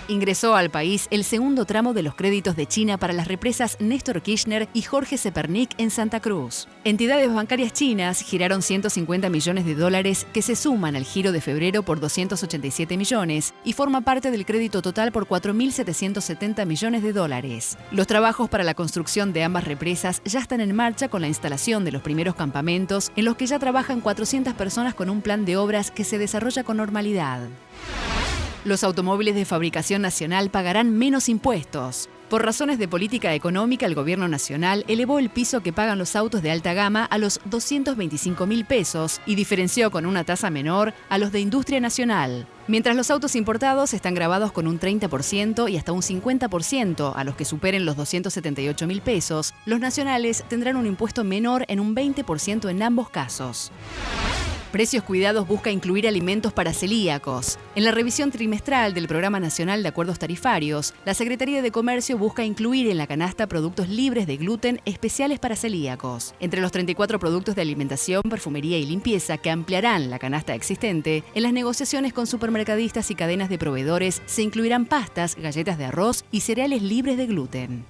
Ingresó al país el segundo tramo de los créditos de China para las represas Néstor Kirchner y Jorge Zepernik en Santa Cruz. Entidades bancarias chinas giraron 150 millones de dólares que se suman al giro de febrero por 287 millones y forma parte del crédito total por 4.770 millones de dólares. Los trabajos para la construcción de ambas represas ya están en marcha con la instalación de los primeros campamentos en los que ya trabajan 400 personas con un plan de obras que se desarrolla con normalidad. Los automóviles de fabricación nacional pagarán menos impuestos. Por razones de política económica, el gobierno nacional elevó el piso que pagan los autos de alta gama a los 225.000 pesos y diferenció con una tasa menor a los de industria nacional. Mientras los autos importados están grabados con un 30% y hasta un 50% a los que superen los 278.000 pesos, los nacionales tendrán un impuesto menor en un 20% en ambos casos. Precios Cuidados busca incluir alimentos para celíacos. En la revisión trimestral del Programa Nacional de Acuerdos Tarifarios, la Secretaría de Comercio busca incluir en la canasta productos libres de gluten especiales para celíacos. Entre los 34 productos de alimentación, perfumería y limpieza que ampliarán la canasta existente, en las negociaciones con supermercadistas y cadenas de proveedores se incluirán pastas, galletas de arroz y cereales libres de gluten.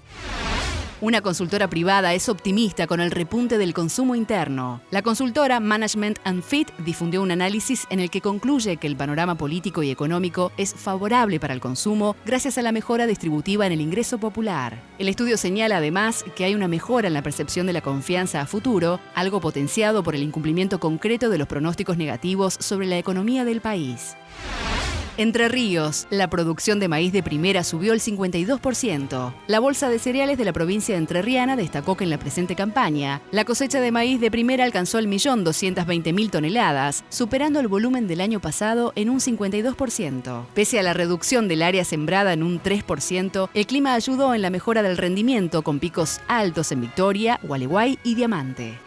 Una consultora privada es optimista con el repunte del consumo interno. La consultora Management & Fit difundió un análisis en el que concluye que el panorama político y económico es favorable para el consumo gracias a la mejora distributiva en el ingreso popular. El estudio señala además que hay una mejora en la percepción de la confianza a futuro, algo potenciado por el incumplimiento concreto de los pronósticos negativos sobre la economía del país. Entre Ríos, la producción de maíz de primera subió el 52%. La Bolsa de Cereales de la provincia entrerriana destacó que en la presente campaña, la cosecha de maíz de primera alcanzó el 1.220.000 toneladas, superando el volumen del año pasado en un 52%. Pese a la reducción del área sembrada en un 3%, el clima ayudó en la mejora del rendimiento con picos altos en Victoria, Gualeguay y Diamante.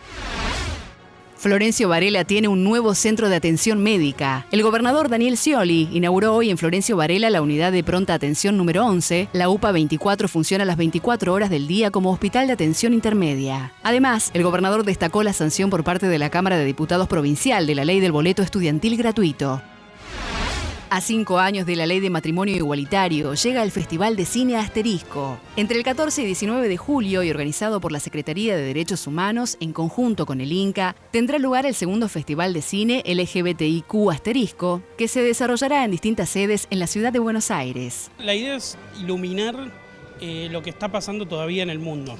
Florencio Varela tiene un nuevo centro de atención médica. El gobernador Daniel Scioli inauguró hoy en Florencio Varela la unidad de pronta atención número 11. La UPA 24 funciona a las 24 horas del día como hospital de atención intermedia. Además, el gobernador destacó la sanción por parte de la Cámara de Diputados Provincial de la ley del boleto estudiantil gratuito. A 5 años de la Ley de Matrimonio Igualitario, llega el Festival de Cine Asterisco. Entre el 14 y 19 de julio, y organizado por la Secretaría de Derechos Humanos, en conjunto con el INCA, tendrá lugar el segundo Festival de Cine LGBTIQ Asterisco, que se desarrollará en distintas sedes en la ciudad de Buenos Aires. La idea es iluminar lo que está pasando todavía en el mundo.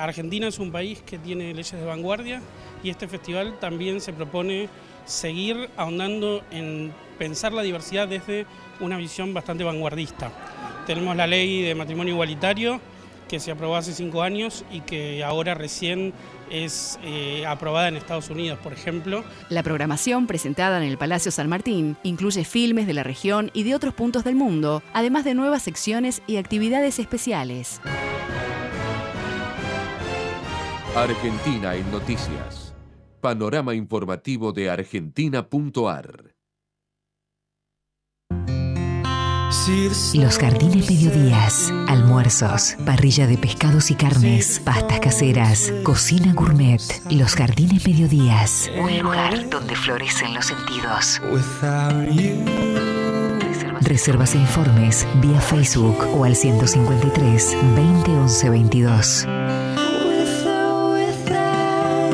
Argentina es un país que tiene leyes de vanguardia y este festival también se propone seguir ahondando en pensar la diversidad desde una visión bastante vanguardista. Tenemos la ley de matrimonio igualitario que se aprobó hace 5 años y que ahora recién es aprobada en Estados Unidos, por ejemplo. La programación presentada en el Palacio San Martín incluye filmes de la región y de otros puntos del mundo, además de nuevas secciones y actividades especiales. Argentina en Noticias. Panorama informativo de argentina.ar. Los Jardines Mediodías, almuerzos, parrilla de pescados y carnes, pastas caseras, cocina gourmet. Los Jardines Mediodías, un lugar donde florecen los sentidos. Reservas e informes vía Facebook o al 153 20 11 22.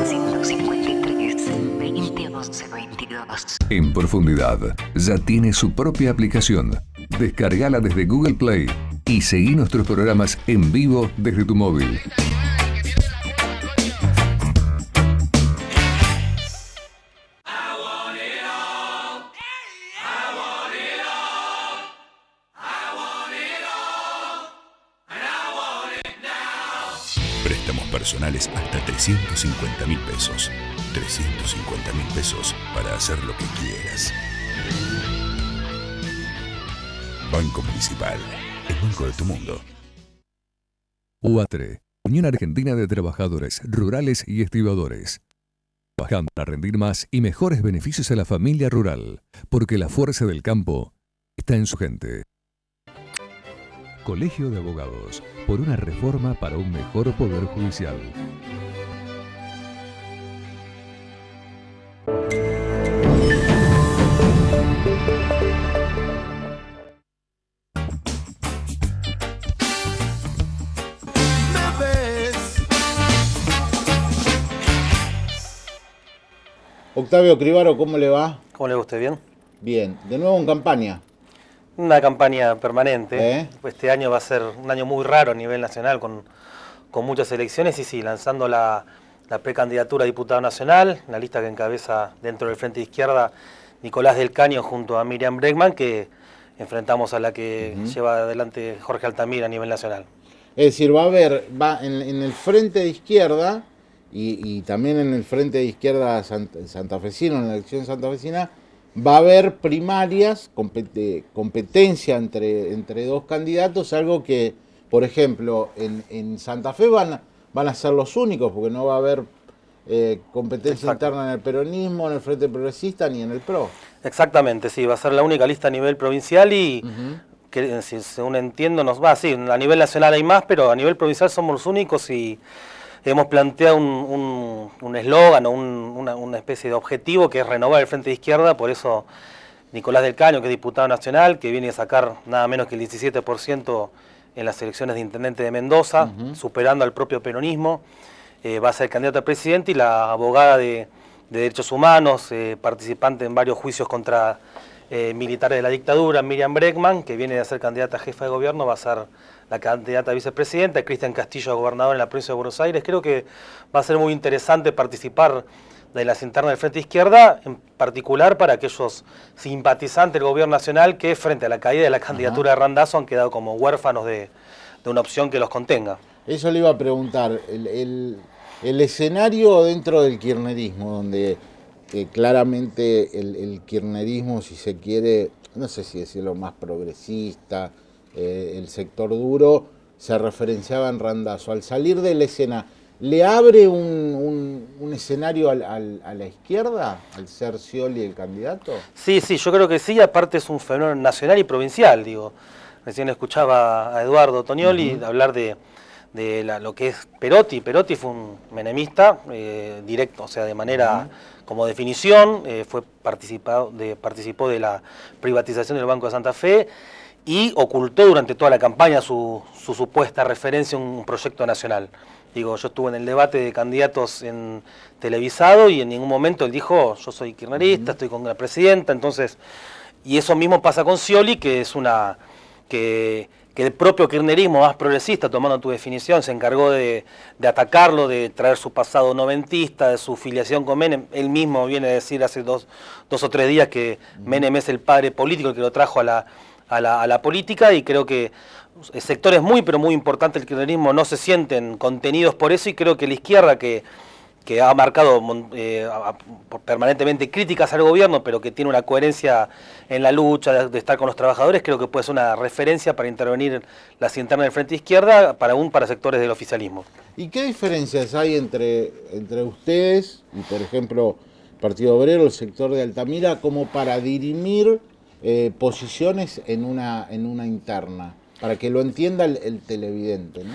153 20 11 22. En Profundidad ya tiene su propia aplicación. Descargala desde Google Play y seguí nuestros programas en vivo desde tu móvil. Préstamos personales hasta 350.000 pesos. 350.000 pesos para hacer lo que quieras. Banco Municipal, el banco de tu mundo. UATRE, Unión Argentina de Trabajadores Rurales y Estibadores. Trabajando para rendir más y mejores beneficios a la familia rural, porque la fuerza del campo está en su gente. Colegio de Abogados, por una reforma para un mejor poder judicial. Octavio Cribaro, ¿cómo le va? ¿Cómo le va usted? ¿Bien? Bien. De nuevo en campaña. Una campaña permanente. Este año va a ser un año muy raro a nivel nacional, con muchas elecciones y sí, lanzando la precandidatura a diputado nacional, la lista que encabeza dentro del Frente de Izquierda Nicolás del Caño junto a Miriam Bregman, que enfrentamos a la que lleva adelante Jorge Altamira a nivel nacional. Es decir, va en el Frente de Izquierda y también en el Frente de Izquierda santafesino, en la elección santafesina, va a haber primarias, competencia entre dos candidatos, algo que, por ejemplo, en Santa Fe van a ser los únicos, porque no va a haber competencia interna en el peronismo, en el Frente Progresista, ni en el PRO. Exactamente, sí, va a ser la única lista a nivel provincial y, que, si según entiendo, sí, a nivel nacional hay más, pero a nivel provincial somos los únicos y hemos planteado un eslogan o una especie de objetivo que es renovar el Frente de Izquierda, por eso Nicolás del Caño, que es diputado nacional, que viene a sacar nada menos que el 17% en las elecciones de intendente de Mendoza, superando al propio peronismo, va a ser candidato a presidente, y la abogada de derechos humanos, participante en varios juicios contra militares de la dictadura, Miriam Bregman, que viene a ser candidata a jefa de gobierno, va a ser la candidata a vicepresidenta, Cristian Castillo a gobernador en la provincia de Buenos Aires. Creo que va a ser muy interesante participar de las internas del Frente de Izquierda, en particular para aquellos simpatizantes del gobierno nacional que frente a la caída de la candidatura de Randazzo han quedado como huérfanos de una opción que los contenga. Eso le iba a preguntar, el escenario dentro del kirchnerismo, donde claramente el kirchnerismo, si se quiere, no sé si decirlo más progresista, el sector duro, se referenciaba en Randazzo. Al salir de la escena, ¿le abre un escenario a la izquierda, al ser Scioli el candidato? Sí, yo creo que sí, aparte es un fenómeno nacional y provincial, digo. Recién escuchaba a Eduardo Tonioli hablar de lo que es Perotti. Perotti fue un menemista directo, o sea, de manera como definición, participó de la privatización del Banco de Santa Fe y ocultó durante toda la campaña su supuesta referencia a un proyecto nacional. Digo, yo estuve en el debate de candidatos en televisado y en ningún momento él dijo, yo soy kirchnerista, estoy con la presidenta, entonces, y eso mismo pasa con Scioli, que es que el propio kirchnerismo más progresista, tomando tu definición, se encargó de atacarlo, de traer su pasado noventista, de su filiación con Menem. Él mismo viene a decir hace dos o tres días que Menem es el padre político, el que lo trajo a la política, y creo que sectores muy pero muy importantes del kirchnerismo no se sienten contenidos por eso, y creo que la izquierda que ha marcado permanentemente críticas al gobierno, pero que tiene una coherencia en la lucha de estar con los trabajadores, creo que puede ser una referencia para intervenir las internas del Frente Izquierda, para sectores del oficialismo. ¿Y qué diferencias hay entre ustedes y, por ejemplo, Partido Obrero, el sector de Altamira, como para dirimir posiciones en una interna? Para que lo entienda el televidente, ¿no?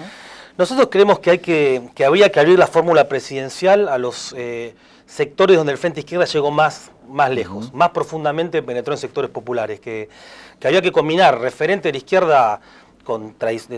Nosotros creemos que habría que abrir la fórmula presidencial a los sectores donde el Frente Izquierda llegó más lejos, más profundamente penetró en sectores populares, que había que combinar referentes de la izquierda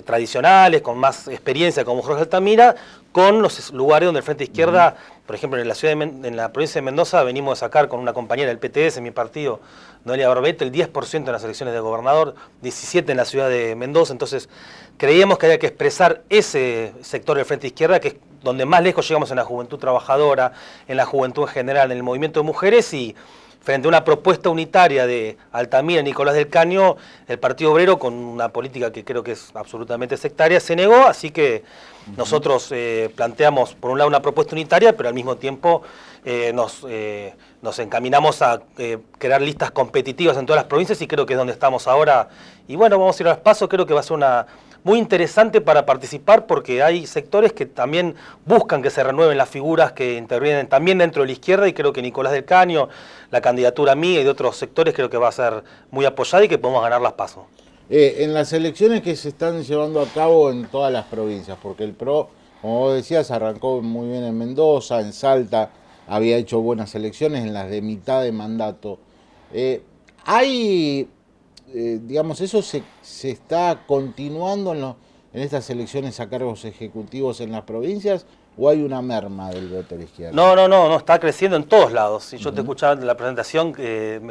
tradicionales, con más experiencia como Jorge Altamira, con los lugares donde el Frente Izquierda, por ejemplo en la provincia de Mendoza, venimos a sacar con una compañera del PTS, mi partido, Noelia Barbete, el 10% en las elecciones de gobernador, 17% en la ciudad de Mendoza. Entonces creíamos que había que expresar ese sector del Frente Izquierda, que es donde más lejos llegamos en la juventud trabajadora, en la juventud en general, en el movimiento de mujeres, y frente a una propuesta unitaria de Altamira y Nicolás del Caño, el Partido Obrero, con una política que creo que es absolutamente sectaria, se negó, así que nosotros planteamos, por un lado, una propuesta unitaria, pero al mismo tiempo nos encaminamos a crear listas competitivas en todas las provincias, y creo que es donde estamos ahora. Y bueno, vamos a ir a los pasos, creo que va a ser muy interesante para participar, porque hay sectores que también buscan que se renueven las figuras que intervienen también dentro de la izquierda, y creo que Nicolás del Caño, la candidatura mía y de otros sectores, creo que va a ser muy apoyada y que podemos ganar las PASO. En las elecciones que se están llevando a cabo en todas las provincias, porque el PRO, como vos decías, arrancó muy bien en Mendoza, en Salta, había hecho buenas elecciones en las de mitad de mandato. Digamos, ¿eso se está continuando en estas elecciones a cargos ejecutivos en las provincias, o hay una merma del voto a la izquierda? No, está creciendo en todos lados. Si yo te escuchaba en la presentación,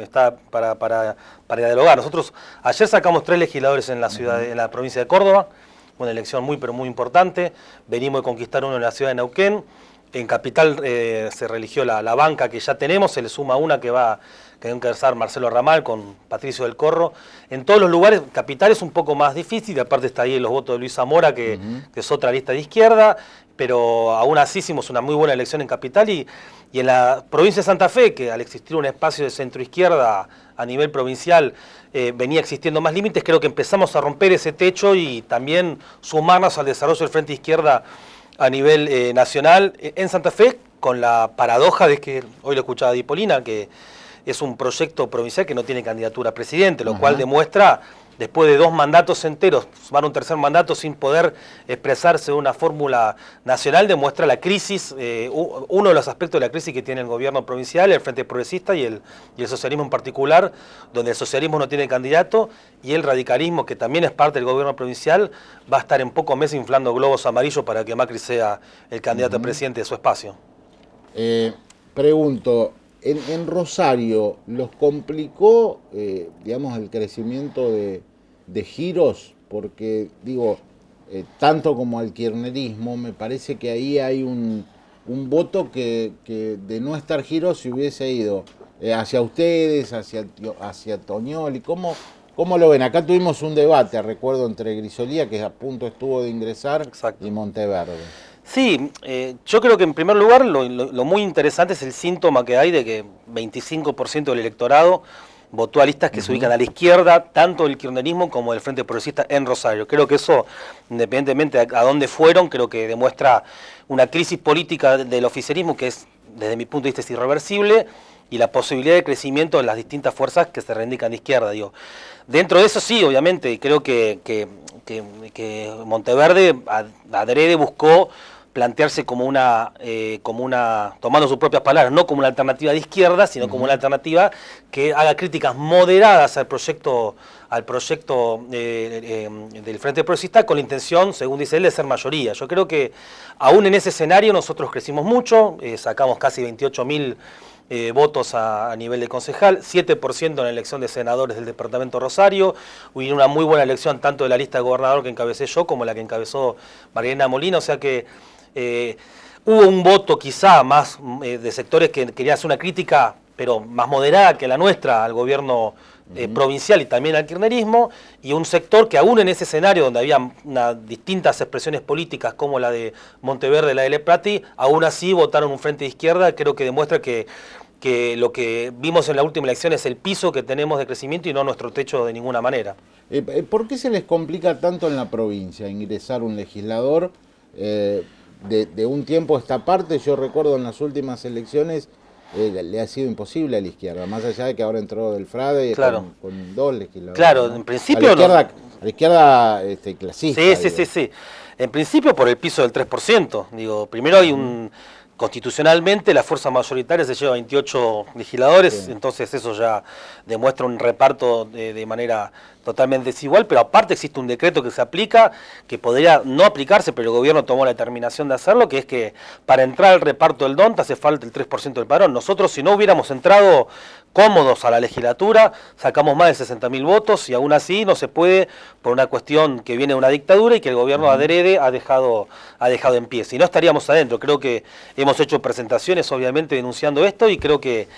está para dialogar. Nosotros ayer sacamos 3 legisladores en la ciudad, en la provincia de Córdoba, una elección muy pero muy importante. Venimos de conquistar uno en la ciudad de Neuquén. En Capital se reeligió la banca que ya tenemos, se le suma una que va a encabezar Marcelo Ramal con Patricio del Corro. En todos los lugares, Capital es un poco más difícil, y aparte está ahí los votos de Luis Zamora, que es otra lista de izquierda, pero aún así hicimos una muy buena elección en Capital, y en la provincia de Santa Fe, que al existir un espacio de centro-izquierda a nivel provincial venía existiendo más límites, creo que empezamos a romper ese techo y también sumarnos al desarrollo del Frente Izquierda a nivel nacional en Santa Fe, con la paradoja de que, hoy lo escuchaba Di Polina, que es un proyecto provincial que no tiene candidatura a presidente, lo cual demuestra, después de 2 mandatos enteros, sumar un tercer mandato sin poder expresarse de una fórmula nacional, demuestra la crisis, uno de los aspectos de la crisis que tiene el gobierno provincial, el Frente Progresista y el socialismo en particular, donde el socialismo no tiene candidato, y el radicalismo, que también es parte del gobierno provincial, va a estar en pocos meses inflando globos amarillos para que Macri sea el candidato a presidente de su espacio. Pregunto, en Rosario, ¿los complicó, digamos, el crecimiento de giros? Porque, digo, tanto como al kirchnerismo, me parece que ahí hay un voto que de no estar giros se hubiese ido hacia ustedes, hacia Toñoli. ¿Cómo lo ven? Acá tuvimos un debate, recuerdo, entre Grisolía, que a punto estuvo de ingresar, y Monteverde. Sí, yo creo que en primer lugar lo muy interesante es el síntoma que hay de que 25% del electorado votó a listas que se ubican a la izquierda, tanto del kirchnerismo como del Frente Progresista en Rosario. Creo que eso, independientemente a dónde fueron, creo que demuestra una crisis política del oficialismo que es, desde mi punto de vista, es irreversible, la posibilidad de crecimiento de las distintas fuerzas que se reivindican de izquierda. Digo. Dentro de eso sí, obviamente, creo que Monteverde adrede buscó plantearse como una, tomando sus propias palabras, no como una alternativa de izquierda, sino como una alternativa que haga críticas moderadas al proyecto del Frente Progresista con la intención, según dice él, de ser mayoría. Yo creo que aún en ese escenario nosotros crecimos mucho, sacamos casi 28.000 votos a nivel de concejal, 7% en la elección de senadores del departamento de Rosario, hubo una muy buena elección tanto de la lista de gobernador que encabecé yo como la que encabezó Mariana Molina, o sea que hubo un voto quizá más de sectores que querían hacer una crítica, pero más moderada que la nuestra, al gobierno provincial y también al kirchnerismo, y un sector que aún en ese escenario donde había distintas expresiones políticas como la de Monteverde, la de Lepratti, aún así votaron un frente de izquierda. Creo que demuestra que lo que vimos en la última elección es el piso que tenemos de crecimiento y no nuestro techo de ninguna manera. ¿Por qué se les complica tanto en la provincia ingresar un legislador? De un tiempo a esta parte, yo recuerdo en las últimas elecciones, le ha sido imposible a la izquierda, más allá de que ahora entró del Frade claro. con 2 legisladores. Claro, ¿no? En principio a la izquierda clasista. Sí. En principio por el piso del 3%. Digo, primero hay constitucionalmente la fuerza mayoritaria se lleva 28 legisladores, entonces eso ya demuestra un reparto de manera totalmente desigual, pero aparte existe un decreto que se aplica, que podría no aplicarse, pero el gobierno tomó la determinación de hacerlo, que es que para entrar al reparto del DONT hace falta el 3% del padrón. Nosotros, si no hubiéramos entrado cómodos a la legislatura, sacamos más de 60.000 votos y aún así no se puede por una cuestión que viene de una dictadura y que el gobierno adrede ha dejado en pie. Si no estaríamos adentro. Creo que hemos hecho presentaciones obviamente denunciando esto y creo que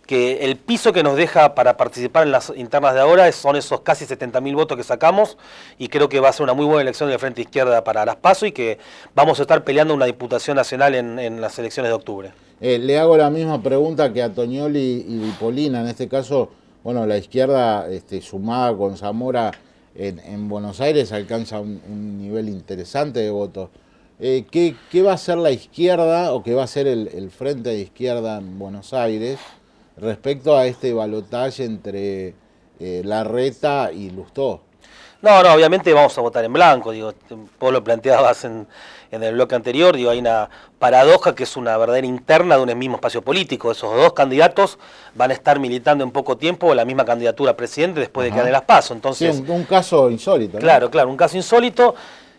el piso que nos deja para participar en las internas de ahora son esos casi 70.000 votos que sacamos y creo que va a ser una muy buena elección del Frente Izquierda para las PASO y que vamos a estar peleando una diputación nacional en las elecciones de octubre. Le hago la misma pregunta que a Toñoli y Polina, en este caso, bueno, la izquierda sumada con Zamora en Buenos Aires alcanza un nivel interesante de votos. ¿Qué va a hacer la izquierda o qué va a hacer el Frente de Izquierda en Buenos Aires respecto a este balotaje entre Larreta y Lustó? No, obviamente vamos a votar en blanco, digo, vos lo planteabas en el bloque anterior, digo, hay una paradoja que es una verdadera interna de un mismo espacio político. Esos dos candidatos van a estar militando en poco tiempo la misma candidatura a presidente después de que ganen las PASO. Entonces, sí, un caso insólito, ¿no? Claro, un caso insólito.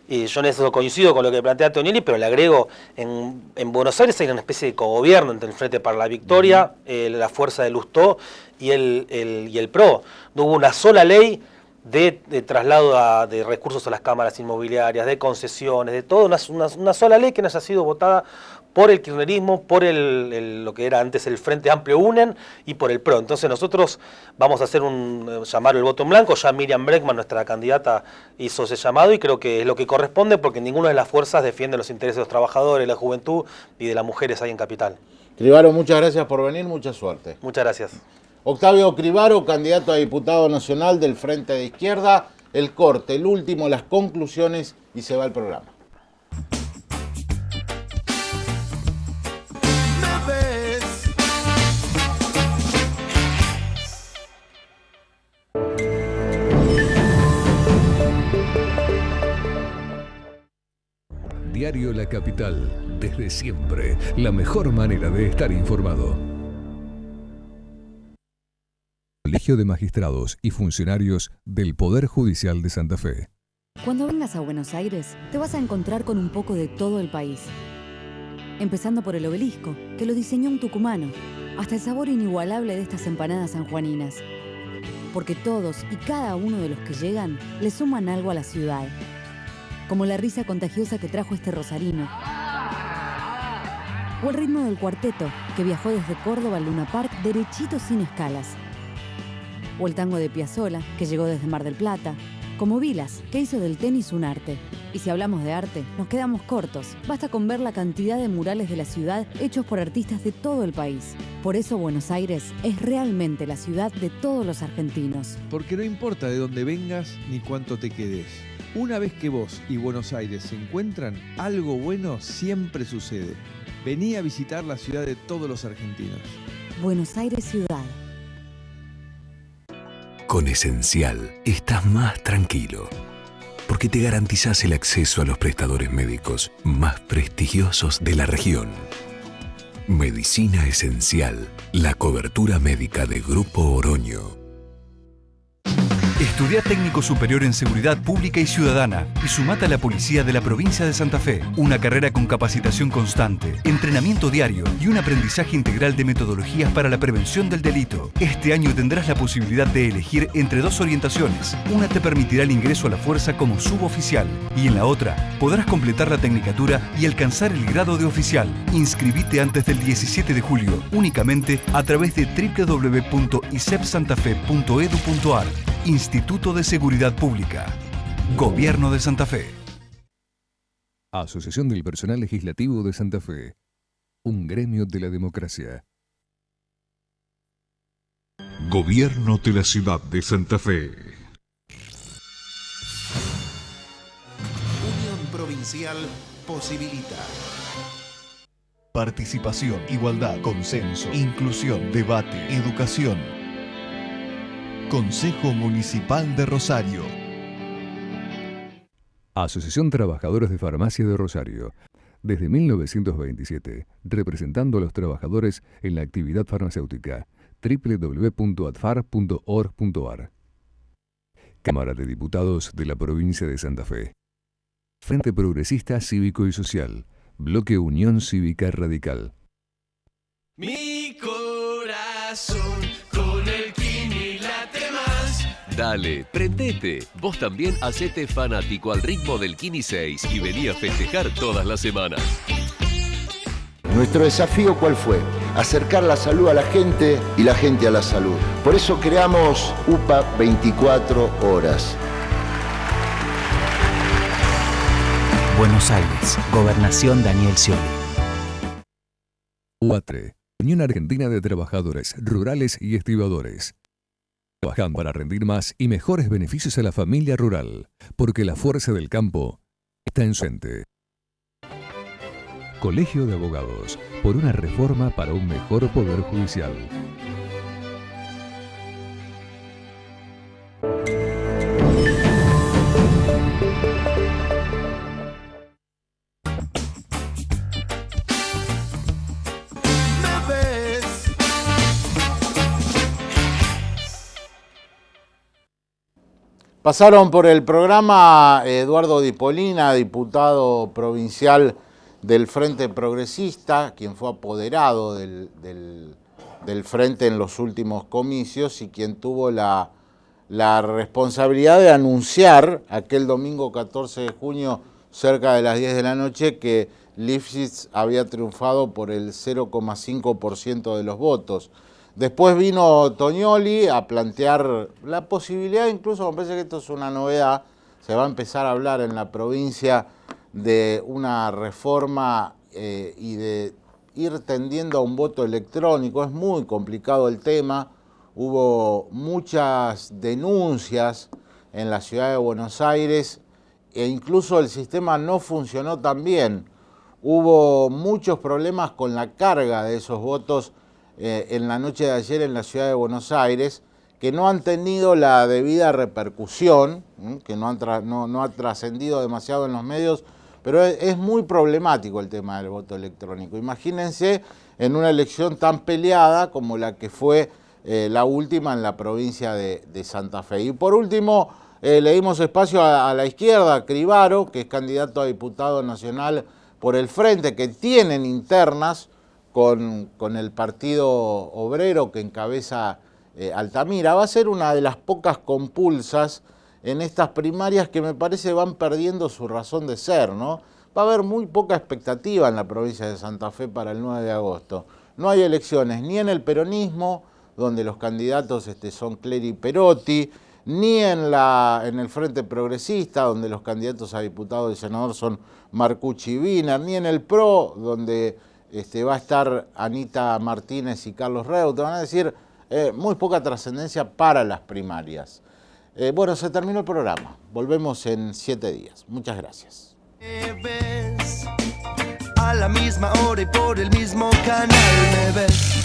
Yo en eso coincido con lo que plantea Toñoli, pero le agrego, en Buenos Aires hay una especie de cogobierno entre el Frente para la Victoria, la fuerza de Lustó y el PRO. No hubo una sola ley de traslado de recursos a las cámaras inmobiliarias, de concesiones, de todo, una sola ley que no haya sido votada por el kirchnerismo, por lo que era antes el Frente Amplio UNEN y por el PRO. Entonces nosotros vamos a hacer llamar el voto en blanco. Ya Miriam Bregman, nuestra candidata, hizo ese llamado y creo que es lo que corresponde porque ninguna de las fuerzas defiende los intereses de los trabajadores, de la juventud y de las mujeres ahí en Capital. Cribaro, muchas gracias por venir, mucha suerte. Muchas gracias. Octavio Cribaro, candidato a diputado nacional del Frente de Izquierda. El corte, el último, las conclusiones y se va el programa. Diario La Capital, desde siempre, la mejor manera de estar informado. Colegio de Magistrados y Funcionarios del Poder Judicial de Santa Fe. Cuando vengas a Buenos Aires, te vas a encontrar con un poco de todo el país. Empezando por el obelisco, que lo diseñó un tucumano, hasta el sabor inigualable de estas empanadas sanjuaninas. Porque todos y cada uno de los que llegan le suman algo a la ciudad. Como la risa contagiosa que trajo este rosarino. O el ritmo del cuarteto, que viajó desde Córdoba al Luna Park derechito sin escalas. O el tango de Piazzolla, que llegó desde Mar del Plata. Como Vilas, que hizo del tenis un arte. Y si hablamos de arte, nos quedamos cortos. Basta con ver la cantidad de murales de la ciudad hechos por artistas de todo el país. Por eso Buenos Aires es realmente la ciudad de todos los argentinos. Porque no importa de dónde vengas ni cuánto te quedes. Una vez que vos y Buenos Aires se encuentran, algo bueno siempre sucede. Vení a visitar la ciudad de todos los argentinos. Buenos Aires Ciudad. Con Esencial estás más tranquilo, porque te garantizás el acceso a los prestadores médicos más prestigiosos de la región. Medicina Esencial, la cobertura médica de Grupo Oroño. Estudia Técnico Superior en Seguridad Pública y Ciudadana y sumate a la Policía de la Provincia de Santa Fe. Una carrera con capacitación constante, entrenamiento diario y un aprendizaje integral de metodologías para la prevención del delito. Este año tendrás la posibilidad de elegir entre 2 orientaciones. Una te permitirá el ingreso a la fuerza como suboficial y en la otra podrás completar la tecnicatura y alcanzar el grado de oficial. Inscribite antes del 17 de julio únicamente a través de www.isepsantafe.edu.ar. Instituto de Seguridad Pública. Gobierno de Santa Fe. Asociación del Personal Legislativo de Santa Fe. Un gremio de la democracia. Gobierno de la Ciudad de Santa Fe. Unión Provincial posibilita. Participación, igualdad, consenso, inclusión, debate, educación. Consejo Municipal de Rosario. Asociación Trabajadores de Farmacia de Rosario. Desde 1927, representando a los trabajadores en la actividad farmacéutica. www.adfar.org.ar. Cámara de Diputados de la Provincia de Santa Fe. Frente Progresista Cívico y Social. Bloque Unión Cívica Radical. Mi corazón con el Kini late más. Dale, prendete. Vos también hacete fanático al ritmo del Kini 6 y vení a festejar todas las semanas. Nuestro desafío, ¿cuál fue? Acercar la salud a la gente y la gente a la salud. Por eso creamos UPA 24 horas. Buenos Aires, Gobernación Daniel Scioli. UATRE, Unión Argentina de Trabajadores Rurales y Estibadores. Trabajan para rendir más y mejores beneficios a la familia rural, porque la fuerza del campo está en su mente. Colegio de Abogados, por una reforma para un mejor poder judicial. Pasaron por el programa Eduardo Di Polina, diputado provincial del Frente Progresista, quien fue apoderado del Frente en los últimos comicios y quien tuvo la responsabilidad de anunciar aquel domingo 14 de junio, cerca de las 10 de la noche, que Lifshitz había triunfado por el 0,5% de los votos. Después vino Tognoli a plantear la posibilidad, incluso me parece que esto es una novedad, se va a empezar a hablar en la provincia de una reforma y de ir tendiendo a un voto electrónico. Es muy complicado el tema, hubo muchas denuncias en la ciudad de Buenos Aires e incluso el sistema no funcionó tan bien. Hubo muchos problemas con la carga de esos votos en la noche de ayer en la ciudad de Buenos Aires, que no han tenido la debida repercusión, que no ha trascendido demasiado en los medios, pero es muy problemático el tema del voto electrónico. Imagínense en una elección tan peleada como la que fue la última en la provincia de Santa Fe. Y por último, le dimos espacio a la izquierda, Cribaro, que es candidato a diputado nacional por el Frente, que tienen internas con el Partido Obrero que encabeza Altamira. Va a ser una de las pocas compulsas en estas primarias que me parece van perdiendo su razón de ser, ¿no? Va a haber muy poca expectativa en la provincia de Santa Fe para el 9 de agosto. No hay elecciones ni en el peronismo, donde los candidatos son Clery y Perotti, ni en el Frente Progresista, donde los candidatos a diputado y senador son Marcucci y Wiener, ni en el PRO, donde va a estar Anita Martínez y Carlos Reutemann. Van a decir, muy poca trascendencia para las primarias. Bueno, se terminó el programa. Volvemos en 7 días. Muchas gracias. A la misma hora y por el mismo canal me ves.